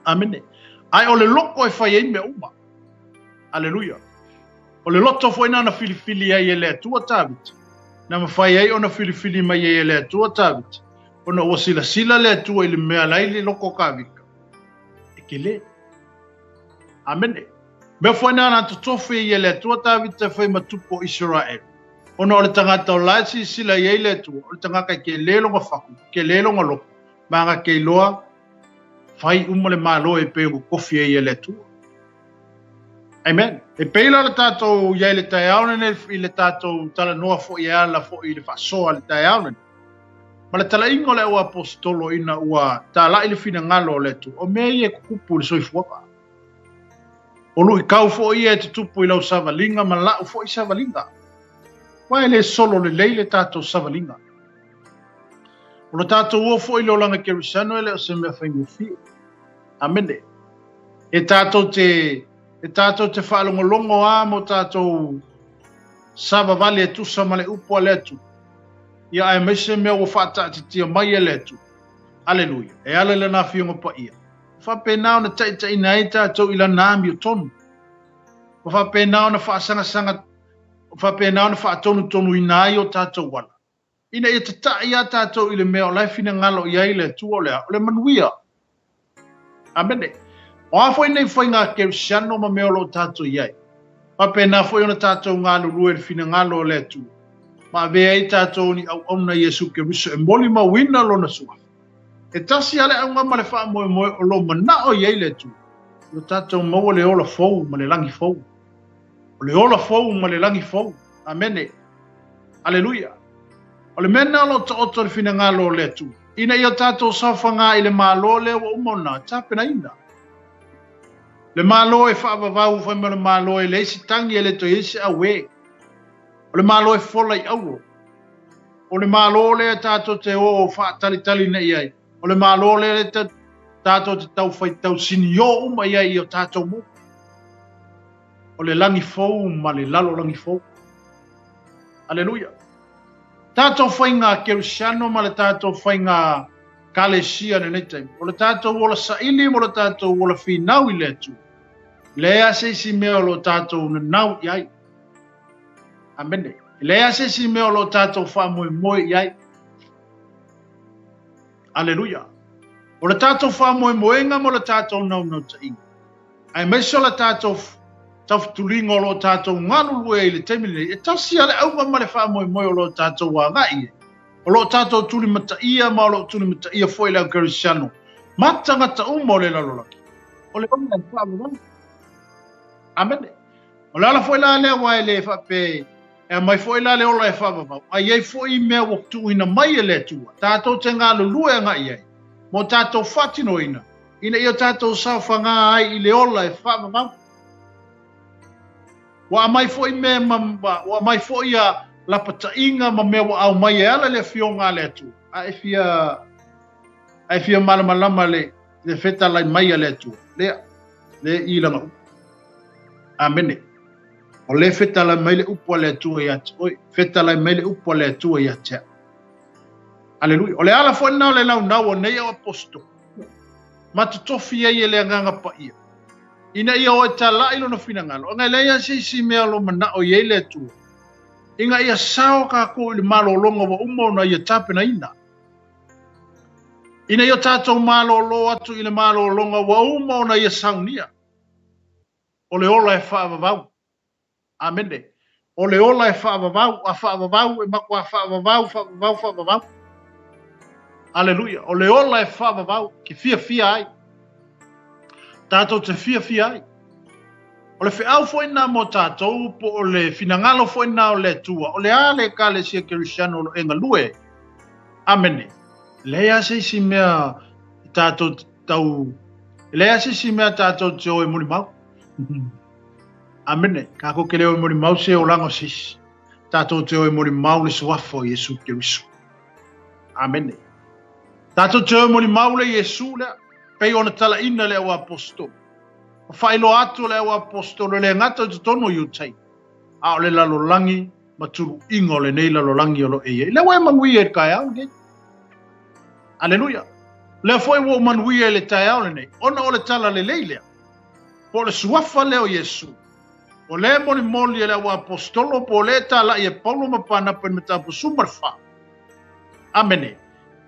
Amene. Ai ole loko e faya me uma. Aleluia. Ole loto foi na filifili ai ele tua tabit. Na me faya ai ona filifili mai ele tua tabit. Ona sila le tua ile me ala ile loko kavika. Ekele. Amene. Me foi na totofi ele tua tabit foi matupo Israel. Ona ole tangata o laisi sila ele tua. Ole tangaka ke lelo ngafaku. Ke lelo ngalo. Manga ke loa. Fai umole malo e pe kofi ele tua. Amen. E peila le tātou iai le tai aunene i le tātou tala noa fo i ala fo i le whasoa le tai aunene. Ma le tala ingo le ua apostolo ina ua tāla i le fina ngalo le tu. O mea i e kukupu le soifuaka. O lui kau fo i e te tupu i lau savalinga ma lau fo i savalinga. Wai le solo le leile tātou savalinga. O le tātou ua fo i lo langa kerisano ele o se mea whaingu fi. Amene. E tātou te whaalongolongo a mo tātou saba vale e tusa ma le upo le tu. Ia ai meise mea o whaata te tia mai e le tu. Aleluia. E ale le na fionga pa ia. Whapenao na tai nei tātou ila nāmi o tonu. Whapenao na whaasanga whapenao na whaatonu i nai o tātou wala. Ina ia te tai a tātou ile mea o laifina ngalo i aile tu o lea. O le manuia. Amene. O a foi nei foi ngā kerisano ma mea lo tātou iai. Ma pēnā foi ona tātou ngā lulu e fina ngā lo le tu. Ma vea i tātou ni au auna Yesu Keriso e moli ma wina lo na sua. E tasi ale au ngā ma le wha moe o lo mana o iai le tu. O tātou maua le ola fau ma le langi fau. O le ola fau ma le langi fau. Amene. Aleluia. O le mena lo ta oto le fina ngā lo le tu. Ina i o tātou safa ngā i le mā lo le o umona. Tāpena ina. Le malo e whaavavau whai me le malo e leisi tangi e le to isi awe. O le malo e fola i auro. O le malo le tātou te o whaatalitali na iai. O le malo le tātou te tau whai tau sini o uma iai i o tātou mo. O le langi fau ma le lalo langi fau. Aleluia. Tātou whai ngā kerusiano ma le tātou whai ngā kalesia ne nei. O le tātou o la saili mo le tātou o la finau i le tu. Lea se si mea lo tātou na nau iai. Amene. Lea se si mea lo tātou wha moe iai. Aleluia. O le tātou wha moe nga mo le tātou nau ta inga. Ai meso le tātou tawhtulinga o lo tātou nganu lue i le temile. E tasi ale au ma le wha moe o lo tātou wa ngai. O lo tātou tuli mata ia ma o lo tuli mata ia foi le au kerisiano. Matanga ta umo le lalolaki. O le omna wha moe. Amene. O le ala foi la lea wa le whape. E mai foi la le ola e whapapau. Ai ei foi mea waktu ina mai e le tua. Tātou te ngā lulue nga iai. Mo tātou whatino ina. Ina ia tātou sauwha ngā ai i le ola e whapapau. Wa mai foi mea wa mai foi a lapata inga ma mea wa au mai e ala le fionga le tua. Ai fia malamalama le feta lai mai e le tua. Le ilanga upa. Amene. O le feta la mai le upo le tua ia te. Oi, feta la mai le upo le tua ia te. Aleluia. O le ala foi nao le nau o nei o aposto. Ma te tofi ai e le anganga pa ia. Ina ia o tala ilo no finangalo. Ngai leia si mea lo mana o yele tu. Inga ia sao ka ko le malolonga wa umo na ia tape na ina. Ina ia tatou malolo atu i le malolonga wa umo na ia saunia. O le ola e whaavavau. Amene. O le ola e whaavavau, a whaavavau, e makua whaavavau. Aleluia. O le ola e whaavavau, ki fia ai. Tātou te fia ai. O le whiau fo ina mo tātou, po o le finangalo fo ina o le tua. O le ale ka le sia Kirisiano lo enga lue. Amene. Lea si mea tātou tau. Lea si mea tātou te oe muri mau. Amene. Kako ke leo muri mau se o lango sis. Tātou te oe muri mau le suafo Yesu Kirisu. Amene. Tātou te oe muri mau le Yesu lea. Pei ona tala ina le o apostol. O whaelo atu le o apostol le ngata te tono yutai. A o le lalolangi maturu ingo le nei lalolangi o lo eie. Le wai mangui e kai au nei. Aleluia. Le foi wo mangui e le tai au le nei. Ona o le tala le leilea. Po le suafa le o Yesu. O le moli le o apostolo po le tala i e paulo mapana pen metapu sumarfa. Amene.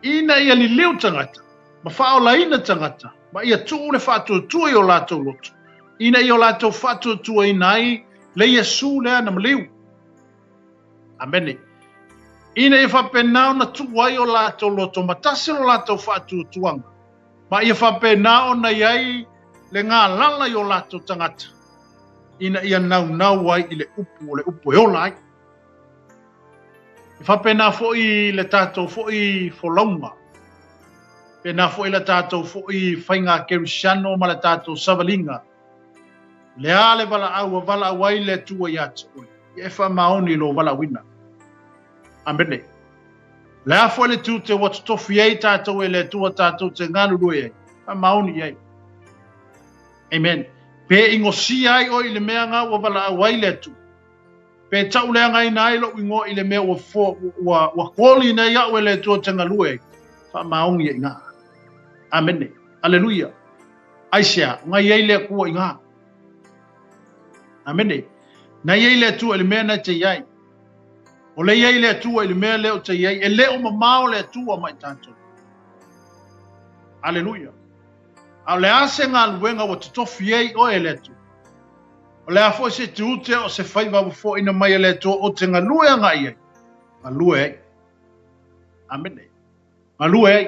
Ina ia li leu tangata. Ma whao la ina tangata, ma ia tuu le whātua tua i o lātou loto. Ina i o lātou whātua tua i nai, le Yesu lea na maliu. Amene. Ina i whapenao na tua i o lātou loto, ma tasi o lātou whātua tuanga. Ma ia whapenao na iai le ngā lala i o lātou tangata. Ina ia nau ai i le upu e ola ai. I whapenao fo i le tātou fo i wholaunga. Pena fo ila tātou fo i whainga Kirisiano ma le tātou savalinga. Le ale wala au le tua i atu. I e wha maoni lo wala wina. Amene. Le a fo le tu te watu tofi ei tātou e le tua tātou te nganu rui ei. Wha maoni ei. Amen. Pe ingo si ai o i le mea ngā wala au le tu. Pe tau lea ngai nai lo ingo i le mea wa koli nei au e le tua te nganu ei. Wha maoni ei ngā. Amene. Aleluia. Aisea, ngai ei le kua inga. Amene. Nai ei le tua ele mea na te iai. O le ei le tua ele mea leo te iai. E leo mamao le tua mai tātou. Aleluia. A le ase ngā luenga wa te tofi ei o e le tua. O le afo se te ute o se whaiva wafo ina mai e le tua o te ngā lue ngai ei. Ngā lue ei. Amene. Ngā lue ei.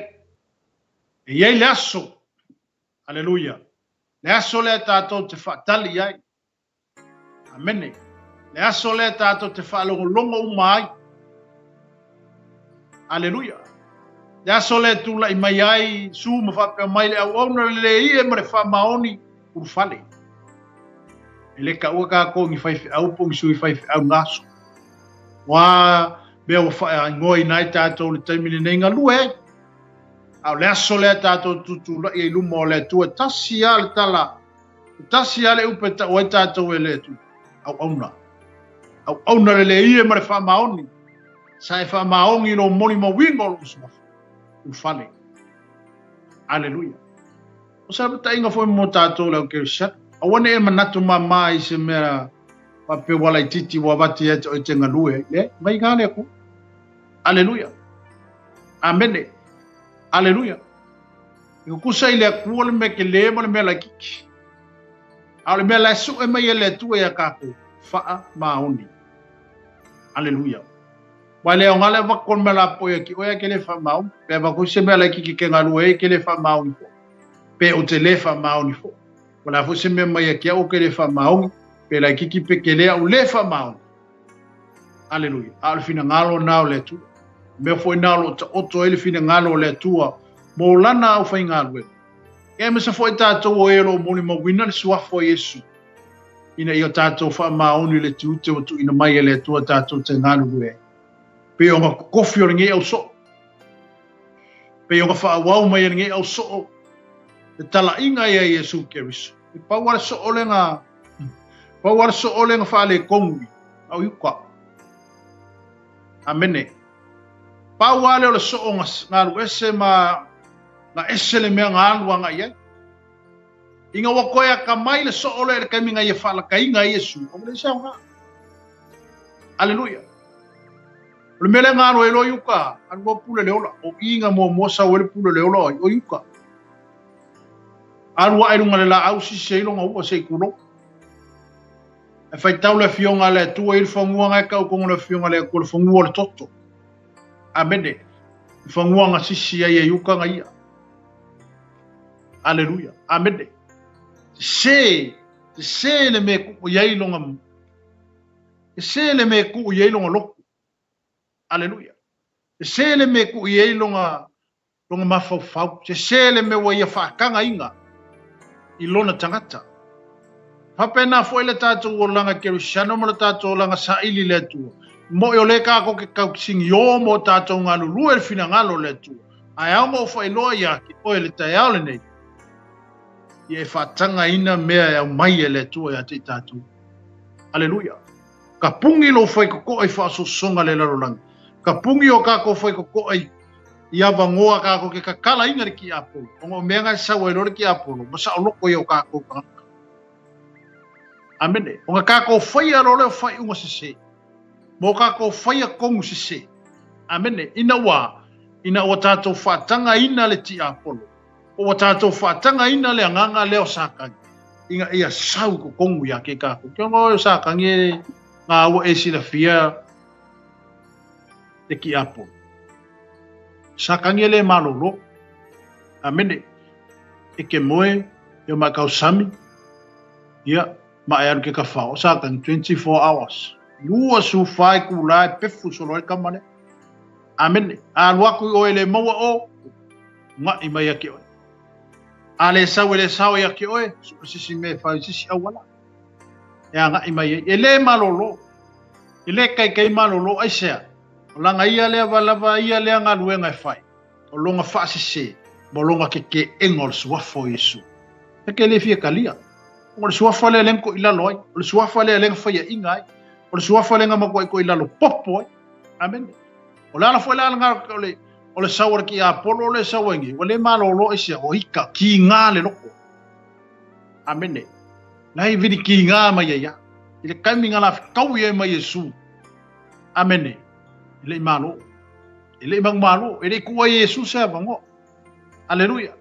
E iei le aso. Aleluia. Le aso le tātou te whaatali ai. Amene. Le aso le tātou te whaalongolongo umai. Aleluia. Le aso le tula i mai ai. Su ma whapea mai le au auna le ie ma le whamaoni urufale. E le ka ua ka ko ngi whaifi au po ngi sui whaifi au ngaso. Wa bea wa whae ngoi nai tātou le taimile nei ngā lue ai. Au le aso le tātou tutu la i lumo le tua tasi a le tala. Tasi a le upe ta oi tātou e le tu. Au auna. Au auna le ie ma le whamaoni. Sa e whamaoni no moni ma wingo lo usumafu. Ufale. Aleluia. O sa bata inga foi mo tātou le o Kirisiano. Awane e manatu mamai se mera pape wala i titi wa vati e te tenga lue. Le, mai gane ako. Aleluia. Amene. Aleluia. Io kusa ile kua le me ke le mo le me la kiki. Ale me la su e mai le tu e kako. Faa maoni. Aleluia. Wale o ngale va kon me la po e ki o e ke le fa maoni. Pe va ko se me la kiki ke ngalu e ke le fa maoni fo. Pe o te le fa maoni fo. Wala fo se me mai e ke o ke le fa maoni. Pe la kiki pe ke le o le fa maoni. Aleluia. Al fina ngalo na o le tu. Me foi nalo ta oto ele fina ngalo le tua mo lana au fai ngalo e me se foi tato o ero mo ni mo wina le suafo Yesu ina io tato fa maoni le tute o tu ina mai le tua tato te ngalo e pe o kofi o nge au so pe o fa wa mai nge au so e tala inga ia Yesu Kirisu e pa wa so olenga fa le kongi au yuka amene. Pau wale o le so'o ngalu ese ma na ese le mea ngalu anga ia. Inga wakoya kamai le so ole le kaminga ye fala kainga Yesu. O le saunga. Haleluya. Le mele ngaro elo yuka. Ango pule le ola. O inga mo mosa wele pule le ola. O yuka. Arua irunga le la au si seilonga ua se kulo. E fai tau le fionga le tua il whanguanga e kau kongo le fionga le kua le whangua le toto. Amene. Whanguanga sisi ai e yuka nga ia. Aleluia. Amene. Se le me ku yai longa mu. Se le me ku yai longa loku. Aleluia. Se le me ku yai longa mafau fau. Se le me wa ia whaakanga inga. I lona tangata. Hapena foi le tātou o langa Kerusiano mo le tātou o langa saili le tua. Mo i o le kako ke kaukisingi o mo tātou ngā lulu e fina ngalo le tua. Ai au mo fai loa ia ki oe le tai au le nei. I e whatanga ina mea e au mai e le tua ia te tātou. Aleluia. Ka pungi lo fai koko ai whaaso songa le larolanga. Ka pungi o kako fai koko ai ia vangoa kako ke kakala inga re ki Apolo. Ongo mea ngai sawa e lore ki Apolo. Masa o loko i o kako kakaka. Amene. Onga kako fai a role o fai unga sese. Mo kako fai a kongu sese. Amene. Ina wa tātou whatanga ina le ti Apolo. O wa tātou whatanga ina le anganga leo sakangi. Inga ia sau ko kongu ya ke kako. Kia ngā o sakangi e ngā ua e sila fia le ki Apolo. Sakangi le malolo. Amene. E ke moe. E ma kau sami. Ia. Ma e anu ke ka whao. Sakangi 24 hours. Lua su whai ku lai pefu solo e kamane. Amene. A luaku o e le maua o. Nga i mai ake oe. A le sau e le sau e ake oe. Suka sisi me whai sisi awala. E a nga i mai e le malolo. E le kai malolo ai sea. O langa ia lea walava ia lea ngā luenga e whai. O longa whaasise. Mo longa ke engol suafo Yesu. E ke le fia kalia. O le suafa le lengo i lalo ai. O le suafa le lengo whaia inga ai. O le suafa le ngama ko i lalo popo ai. Amen. O le ala fwela ala o le sawar ki Apolo o le sawangi. O le malolo e sia o hika ki ngā le loko. Amen. Lai vidi ki ngā mai ia. I le kaimi ngā la kau ia mai Yesu. Amen. Ele malo. Ele bang malo. Ele kuwa Yesu sa bango. Aleluia.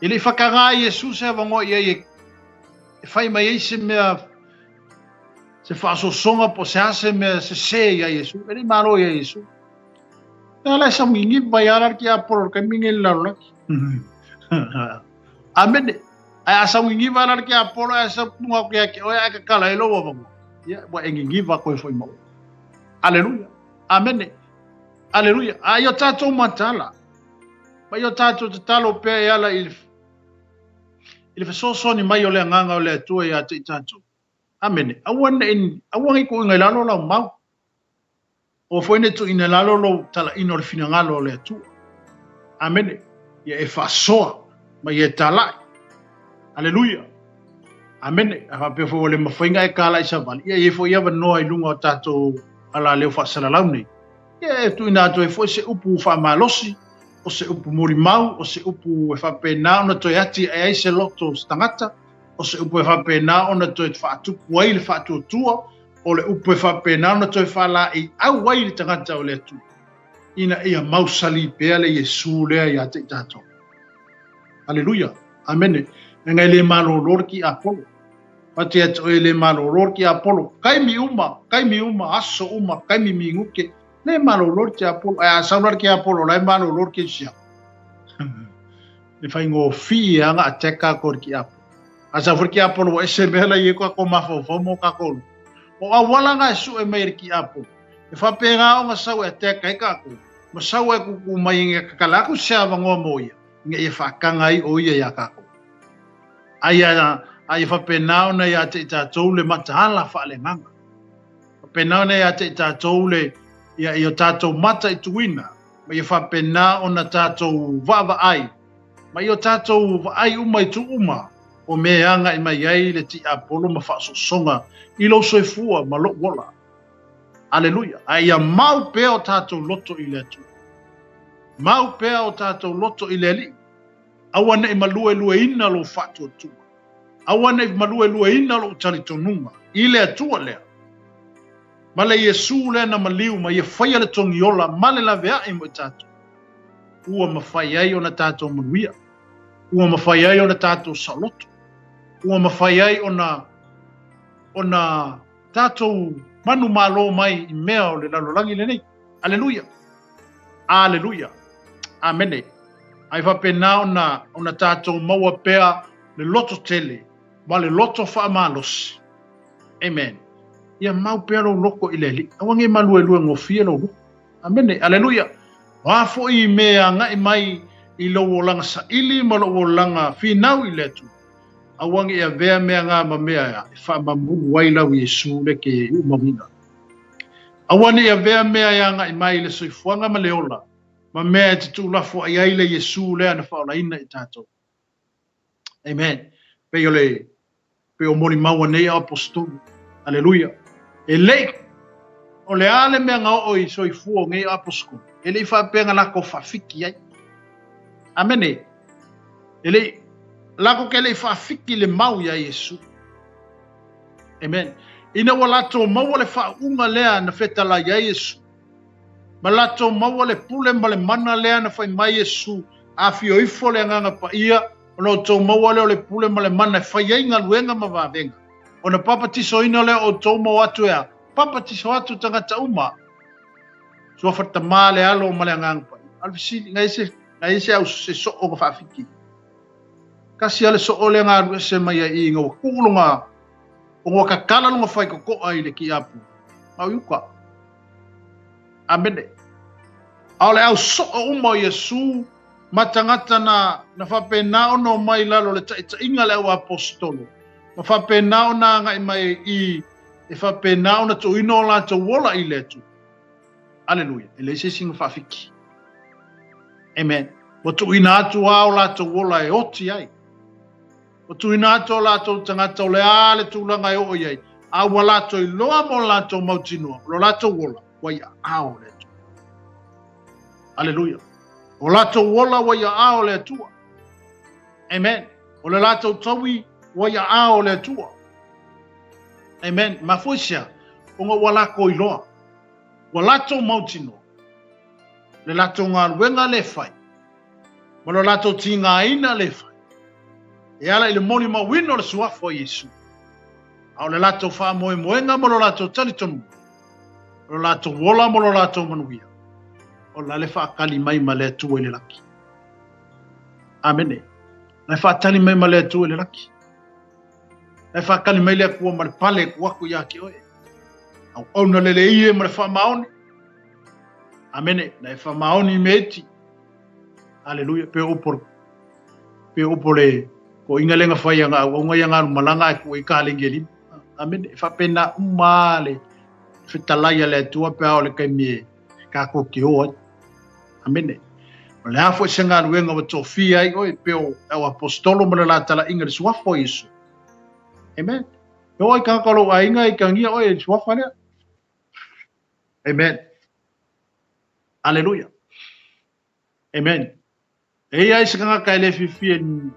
Ele whakanga Yesu sa bango ia e fai mai ese mea se whaaso songa po se ase mea se ia Yesu. Ele malo ia Yesu. Ala sa mingi bayarar ki Apolo ka mingi lalaki. Amen. Ai asa mingi bayarar ki Apolo asa punga ki o ya ka kala elo wa bango. Ya wa engi va ko foi mo. Aleluia. Amen. Aleluia. Ayo tato matala. Ma yo tato talo pe yala il so ni mai o le nganga o le tua ya te tato. Amen. Awan ko ngai lalo la mau. O foi ne tu ina lalo lo tala ino le fina ngalo le tua. Amen. Ya e fasoa ma ye tala. Aleluia. Amen. A pe fo le mafinga e kala isa vali. Ya e fo ia no ai lunga tato ala leo fa sala launi. Ya tu ina to e fo se upu fa malosi. O se upu mori mau, o se upu e whapena ona toi ati e ai se loto stangata, o se upu e whapena ona toi whaatuku wai le whaatu tua, o le upu e whapena ona toi whala i au wai le tangata o le atu. Ina ia mausali pea le Yesu lea i ate tato. Aleluia. Amen. Ngai le malo lor ki Apolo. Pati atu e le malo lor ki Apolo. Kai mi uma, aso uma, kai mi nguke. Le malo lor ki Apolo, a saunar ki Apolo, le malo lor ki sia. Le fai ngo fi anga ateka kor ki Apolo. A saur ki Apolo e se bela ye ko mafo fomo ka ko. O awala nga su e mai ki Apolo. E fa pega nga sau ateka ka ko. Ma sau e ku mai nge kala ku sia bango moia. Nge e fa kangai o ia ya ka ko. Ai fa pena na ya te tatou le matala fa le manga. Pena na ya te tatou le ia i o tātou mata i tuina, ma i whapena o na tātou vava ai, ma i o tātou ai uma i tu uma, o me anga i mai ai le ti Apolo ma whaasosonga, i lo soifua ma lo wola. Aleluia. Ai a mau pea o tātou loto i le atu. Mau pea o tātou loto i le li. Awana i malue lue ina lo whatu tua. Awana i malue lua ina lo tali tonunga. Ile atua lea. Male Yesu lea na maliu ma ye whaia le tongi ola male la vea i mo tato. Ua mawhai ai o na tato manuia. Ua mawhai ai o na tato saloto. Ua mawhai ai o na tato manu malo mai i mea o le lalolangi le nei. Aleluia. Aleluia. Amene. Ai whapena o na tato maua pea le loto tele. Ma le loto wha malos. Amen. Ia mau pea lo loko i leli. Awange malue lua ngofia lo loko. Amene. Aleluia. Wafo i mea ngai mai i lo wolanga sa ili ma lo wolanga finau i letu. Awange ia vea mea ngā ma mea ya. Wha mamungu wailau Yesu leke umamina. Awane ia vea mea ya ngai mai le soifuanga ma leola. Ma mea te tūlafo ai aile Yesu lea na whaola ina i tātou. Amen. Pe o mori maua nei apostolu. Aleluia. E lei, o le ale mea ngā oi soifua ngai apostolu. E lei whapenga lako whawhiki ai. Amene. E lei, lako ke lei whawhiki le mau ya Yesu. Amen. Ina wa lato maua le whaunga lea na whetala ya Yesu. Ma lato maua le pule ma le mana lea na whai mai Yesu. A fio ifo le nganga pa ia. Ono tau maua leo le pule ma le mana. Whai ainga luenga ma wavenga. Ona papa tiso ina leo o tau mau atu ea. Papa tiso atu tangata uma. Sua whata maa le alo ma le nganga pa ia. Alvisili ngai se au se so o ka whawhiki. Kasi ale so o le ngā rue se mai a i ngā wakulunga. O ngā kakala lunga whai ko koa i le ki apu. Mau yuka. Amene. Aole au so o uma Yesu matangata na whapena ono mai lalo le taita inga le au apostolo. Ma whapena ona ngai mai i e whapena ona to ino la to wola i letu. Aleluia. E leise singa whawhiki. Amen. Wa to ina atu au la to wola e oti ai. O tu ina ato la to tangata o le ale tūlanga e o iai. A wala to i loa mo la to mautinua. Lo la to wola. Wai ao le tu. Aleluia. O la to wola wai ao le tua. Amen. O le la to tawi wai ao le tua. Amen. Mafuisia. O nga wala ko i loa. Wala to mautinua. Le la to ngā ruenga le fai. Ma lo la to tinga ina le fai. E ala ile moni ma wino le suafo Yesu. Au le lato wha moe moenga mo lo lato talitonu. Lo lato wola mo lo lato manuia. O la le wha kali mai ma le tua le laki. Amene. Le wha tali mai ma le tua le laki. Le wha kali mai le kua ma le pale kuaku ya ki oe. Au auna le ie ma le wha maoni. Amene. Le wha maoni meeti. Aleluia. Pe opore. Ko inga lenga whai anga au ngai anga malanga e ko i ka lengeli. Amen. Fa pena umale. Fitalaya le tua pe o le kai mie. Ka ko ki o. Amen. Le afo senga ruenga wa tofia ai oi pe o apostolo mo la tala inga le swafo Yesu. Amen. Yo ai ka kalo ai inga i ka ngia oi swafo ne. Amen. Hallelujah. Amen. E ai senga ka le fifien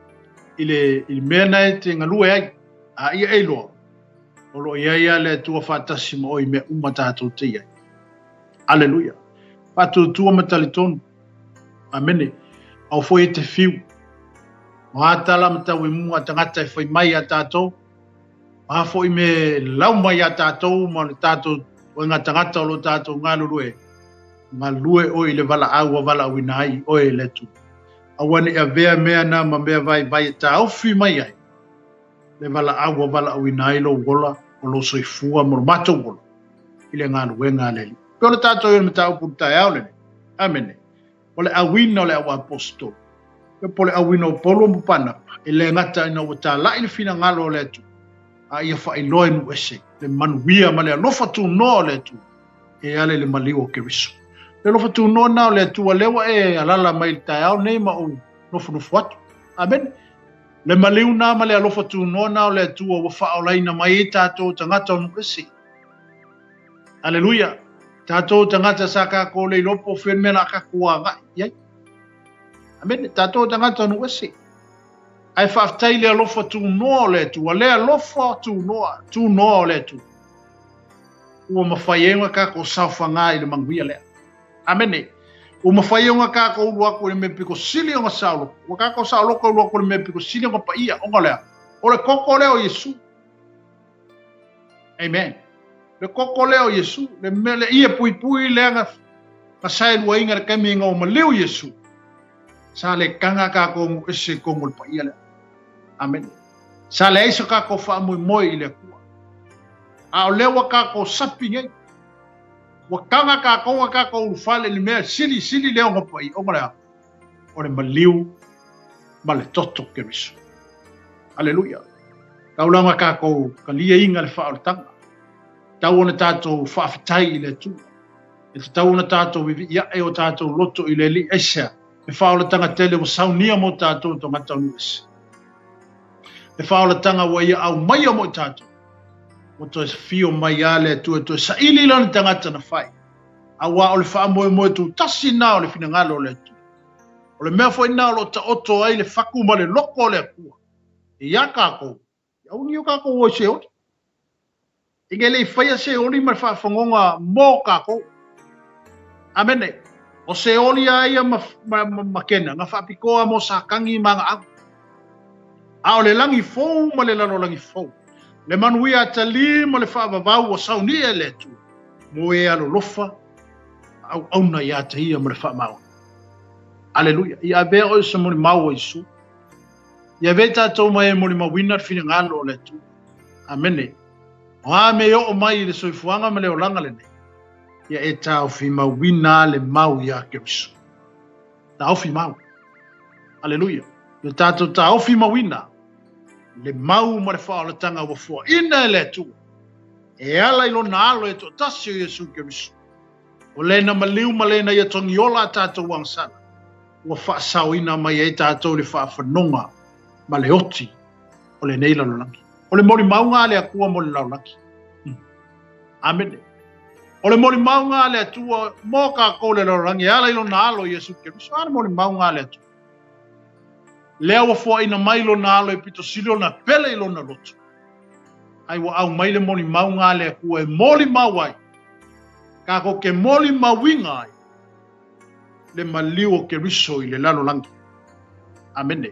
ile mena e te ngalue ai a ia e loa o lo ia le tua whatasi mo i me umatato te iai. Aleluia. Patu tua matalitonu. Amene. Au foi te fiu. Mahatala matau i mua tangata e whai mai a tātou. Maha foi me lau mai a tātou ma le tātou o ngā tangata o lo tātou ngā lurue. Ngā lue o i le vala au a vala au inai o e le tu. Awane a vea mea na ma mea vai e ta aufi mai ai. Le vala awa vala au inai lo wola o lo soifua mo mato wola. Ile ngā lue ngā leli. Peo le tātou e me tau putai au lene. Amene. O le awina o le awa apostol. Po le awina o polo mo panapa. E le ngata ina o ta la ili fina ngalo o le tu. A ia wha iloe nu ese. Le manuia ma le alofa tu no o le tu. E ale le maliu o keriso. Le lofa tu no na le tua lewa e alala mai tai au nei ma o lofa no fuatu. Amen. Le maliu na ma le lofa tu no na le tua wa fa olaina mai tato tangata no kesi. Haleluya. Tato tangata saka ko le lopo fermena ka kuanga. Yai. Amen. Tato tangata no kesi. ai whaafitai le alofa tu noa le tu, a le alofa tu noa le tu. Ua mawhaienga ka ko sauwhanga i le manguia lea. Amene. Ua mawhaienga ka ko ulu aku le mepi ko sili o nga saulo. Ua ka ko saulo ko ulu aku le mepi ko sili o nga paia o nga lea. O le koko leo Yesu. Amen. Le koko leo Yesu. Le mele ia pui pui lea nga sai lua inga le kemi inga o maliu Yesu. Sa le kanga ka ko ngu ese ko ngu le paia lea. Amen. Sa le eiso ka ko wha mui moi i le kua. A o lewa ka ko sapi ngai. Wa kanga ka ko ufale ni mea sili leo ngapai. O ngarea. O le maliu. Ma le toto ke riso. Aleluia. Kaulanga ka ko kalia inga le wha o tanga. Tau ona tātou whaafitai i le tu. E te tau ona tātou vivi ia e o tātou loto i le li eisa. E wha o le tanga tele o saunia mo tātou to ngatau nuese. E wha o le tanga wa ia au maia mo tātou. O to fio mai ale tu to sa ili lana tangata na fai. A wa o le wha moe tu tasi na o le fina ngalo le tu. O le mea fo ina o ta oto ai le whaku ma le loko le kua. E ia kako. Ia uni o kako o se oti. Inge le whaia se oli ma wha whangonga mō kako. Amene. O se oli ai ma kena. Nga whapikoa mo sa kangi mga au. A o le langi fou ma le lalo langi fou. Le manuia tali ma le whaavavau o sauni e le tu. Mo e alo lofa. Au auna ia te hia ma le whaamau. Aleluia. Ia bea o isa moni mau o isu. Ia vei tātou mai e moni mawina fina ngalo o le tu. Amene. O a me o mai le soifuanga ma le o langa le ne. Ia e tau fi mawina le mau ia ke riso. Tau fi mau. Aleluia. Ia tātou tau fi mawina. Le mau ma le whaalatanga wa fua. Ina e le tu. E ala ilo na alo e to tasio Yesu ke riso. O lena maliu ma lena ia tongi ola tātou wangsana. Ua whaasau ina mai e tātou le whaafanonga ma le oti o le nei lalolaki. O le mori maunga le akua mo le lalolaki. Amen. O le mori maunga le atua mo ka ko le lalolaki. E ala ilo na alo Yesu ke riso. Ala mori maunga le atua. Lea wa fua ina mai lo na alo e pito silo na pele ilo na loto. Ai wa au mai le moli mau ngā le kua e moli mau ai. Ka ko ke moli mawinga ai. Le maliu o ke riso i le lalo langi. Amene.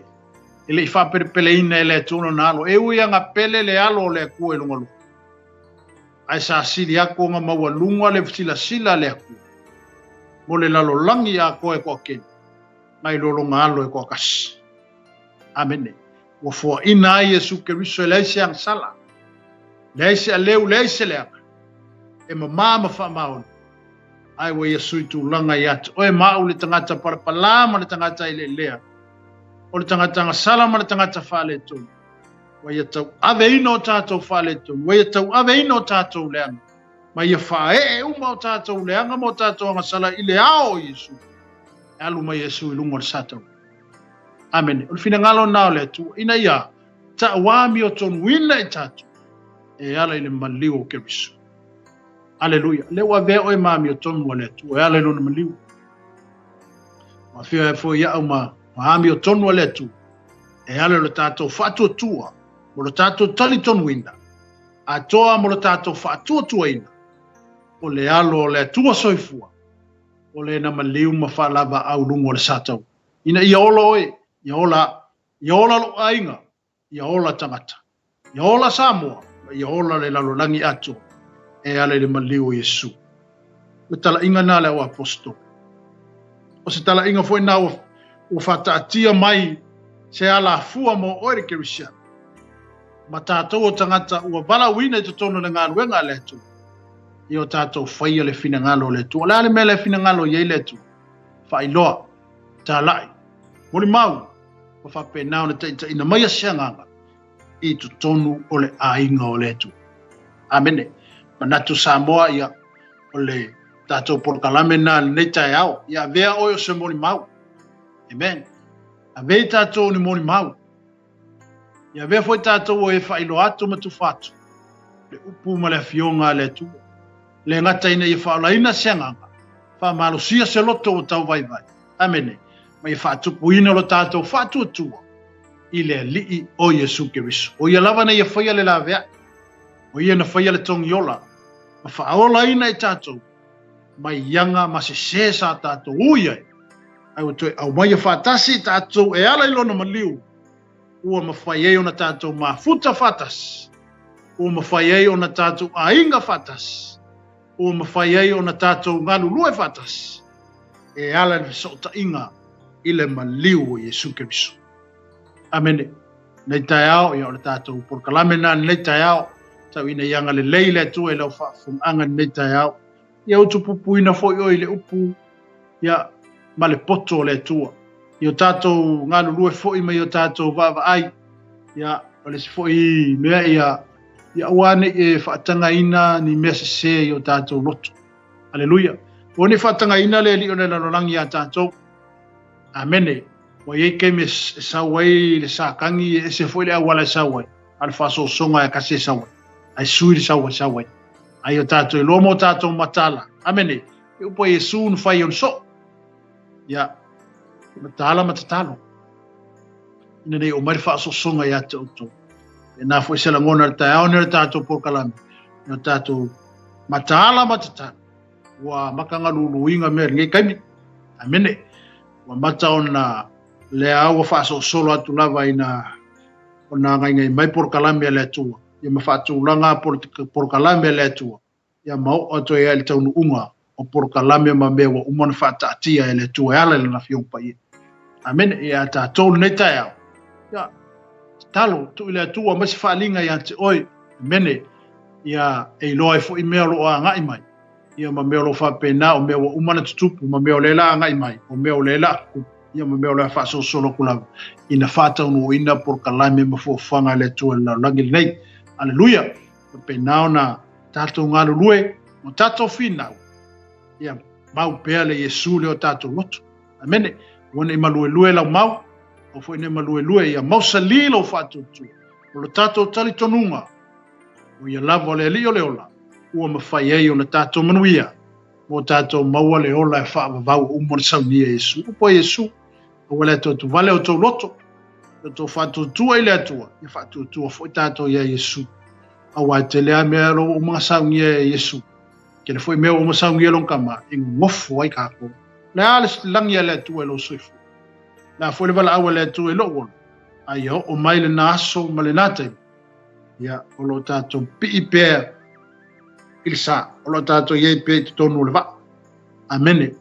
Ele i whapere pele ina e le tono na alo. E ui anga pele le alo le kua e lunga lunga. Ai sa sili ako nga maua lunga le sila le kua. Mo le lalo langi a koe kua keni. Ngai lolo ngā alo e kua kasi. Amene. Wa fua ina ai Yesu ke riso e leise ang sala. Leise a leu, leise leaka. E ma wha ai wa Yesu i tu langa i atu. O e mau le tangata parapala ma le tangata i le lea. O le tangata nga sala ma le tangata whale tu. Wa ia tau ave ino o tātou whale tu. Wa ia tau ave ino o tātou leanga. Ma ia wha e uma o tātou leanga mo tātou nga sala i le ao Yesu. E alu ma Yesu i lungo le satou. Amen. O le fina ngalo nao le tu. Ina ia. Ta wami o tonu wina i tātou. E ala i le maliu o ke riso. Aleluia. Le wa vea o e mami o tonu wa le tu. E ala i lona maliu. Ma fia e fo ia au ma mami o tonu wa le tu. E ala lo tātou whaatua tua. Mo lo tātou tali tonu wina. A toa mo lo tātou whaatua tua ina. O le alo o le tua soifua. O le na maliu ma whalava au lungo le satau. Ina ia ola oe. Ia ola lo ainga. Ia ola tangata. Ia ola Samoa. Ia ola le lalolangi ato. E ale le maliu o Yesu. O tala inga nā le o apostol. O se tala inga foi nā o whataatia mai se ala fua mo oere kerisia. Ma tātou o tangata ua wala wina i te tono le ngā ruenga le tu. I o tātou whaia le fina ngalo le tu. O le ale me le fina ngalo iei le tu. Whailoa. Tā lai. Mori mau. O whapena o te ina mai a sianganga. I tu tonu o le ainga o le tu. Amene. Manatu Samoa ia o le tātou porkalame nā nei tai au. Ia vea oi o se mori mau. Amen. A vei tātou ni mori mau. Ia vea foi tātou o e whailo atu matu whatu. Le upu ma le fionga le tu. Le ngata ina i whaolaina sianganga. Whamalosia se loto o tau vai vai. Amene. Ma i whatupu ina lo tātou whatu atua. i le ali'i o Iesu Keriso. O ia lava na ia whaia le la vea. O ia na whaia le tongi ola. Ma whaola ina e tātou. Mai ianga ma se sa tātou uia. Ai o toi au mai whatasi tātou e ala ilona maliu. Ua ma whaiei o na tātou ma futa whatas. Ua ma whaiei o na tātou a inga whatas. Ua ma whaiei o na tātou ngalu lue whatas. E ala le sota inga ile maliu o Iesu Keriso. Amene. Nei tai ao, ia o le tātou porkalame nā nei tai ao. Tau ina ianga le leile tu e lau whaafunganga nei tai ao. Ia utu pupu ina fo i le upu. Ia ma le poto le tua. Ia o tātou ngālu lue fo i mai o tātou vava ai. Ia o le si fo i mea ia wane e whaatanga ina ni mea se i o tātou loto. Aleluia. O ne whaatanga ina le li o le lanolangi a tātou. Amene. Wa ye ke me sawai le sakangi e se foi le awala sawai al faso songa e kase sawai ai sui sawai ai o tato lo mo tato matala amene eu po Yesu no fai on so ya matala matatalo ina nei o mai faso songa ya to e na foi se la ngona al tao ne tato por kalami no tato matala matatalo wa makanga luluinga me ngai kai amene wa mata ona le au faso solo atu lava ina ona ngai mai por kalambia le tua ia ma fatu langa por kalambia le tua ia mau ato ia le tau unga o por kalambia ma mewa umana fata atia le tua ala le na fiong pai amen ia ta tol neta ia ia talo tu ile tua ma se falinga ia te oi mene ia e loi fo imelo a ngai mai ia ma melo fa pena o mewa umana tutupu ma meo lela ngai mai o meo lela ia ma meo la faso solo kula ina fata no ina por kalame ma fo fanga le tu la langi nei aleluia pe naona tato ngalo lue mo tato fina ia mau pele Yesu le tato lot amene wona ima lue la mau o fo ina ma lue ia mau salilo fatu tu o lo tato tali tonunga o ia lavo le li ole ola o ma fai ai ona tato manuia mo tato mau le ola fa va o mo sauni Yesu po Yesu o le to vale o to loto to fatu tu ile atua e fatu tu fo tato ia Yesu awa tele a me ro o ma sauni Yesu que le foi meu o ma sauni lo kama en ngofo ai ka ko na ale lang ia le tu lo soifo na foi le vala awa le tu lo won ai o mai le naso ma le nate ia o lo tato pi per il sa o lo tato ye pe tonu le va amene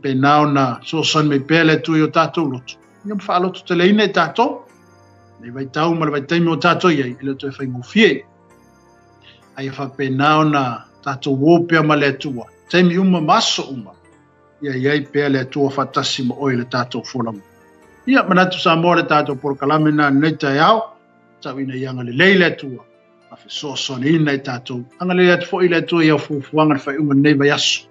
pe naona so son me pele tu yo tato lot nem fa lot te le ine tato ne vai tau ma vai tai mo tato ye ile to fa ngofie ai fa pe naona tato wo pe ma le tua te mi uma maso uma ia pele tu fa tasimo o ile tato folam ia mana tu sa mo le tato por kalamena neta yao tawina yanga le leile tua a fe so son ine tato anga le at fo ile tu ia fu anga fa uma nei vai aso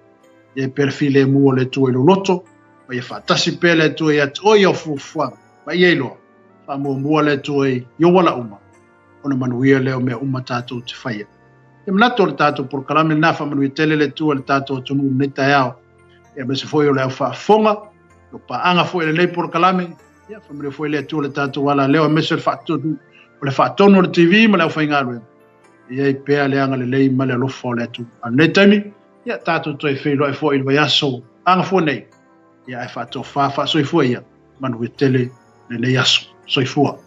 e perfile mu le tu lo loto vai fa tasi pele tu ia o ia fu vai elo fa mo le tu yo wala uma ona manuia le me uma tato te faia e mnato le tato por kalame na fa manu tele le tu le tato tu mu neta yao e be se foi o le fa fonga lo pa anga foi le por kalame ia fa me foi le tu le tato wala le o mesel fa tu le fa tono le tv ma le fa ngalo ia pe le anga le ma le lo fo le tu anetami ia tato toi fe lo foi vai aso anga fo nei ia fa to fa so foi ia manu tele le aso so foi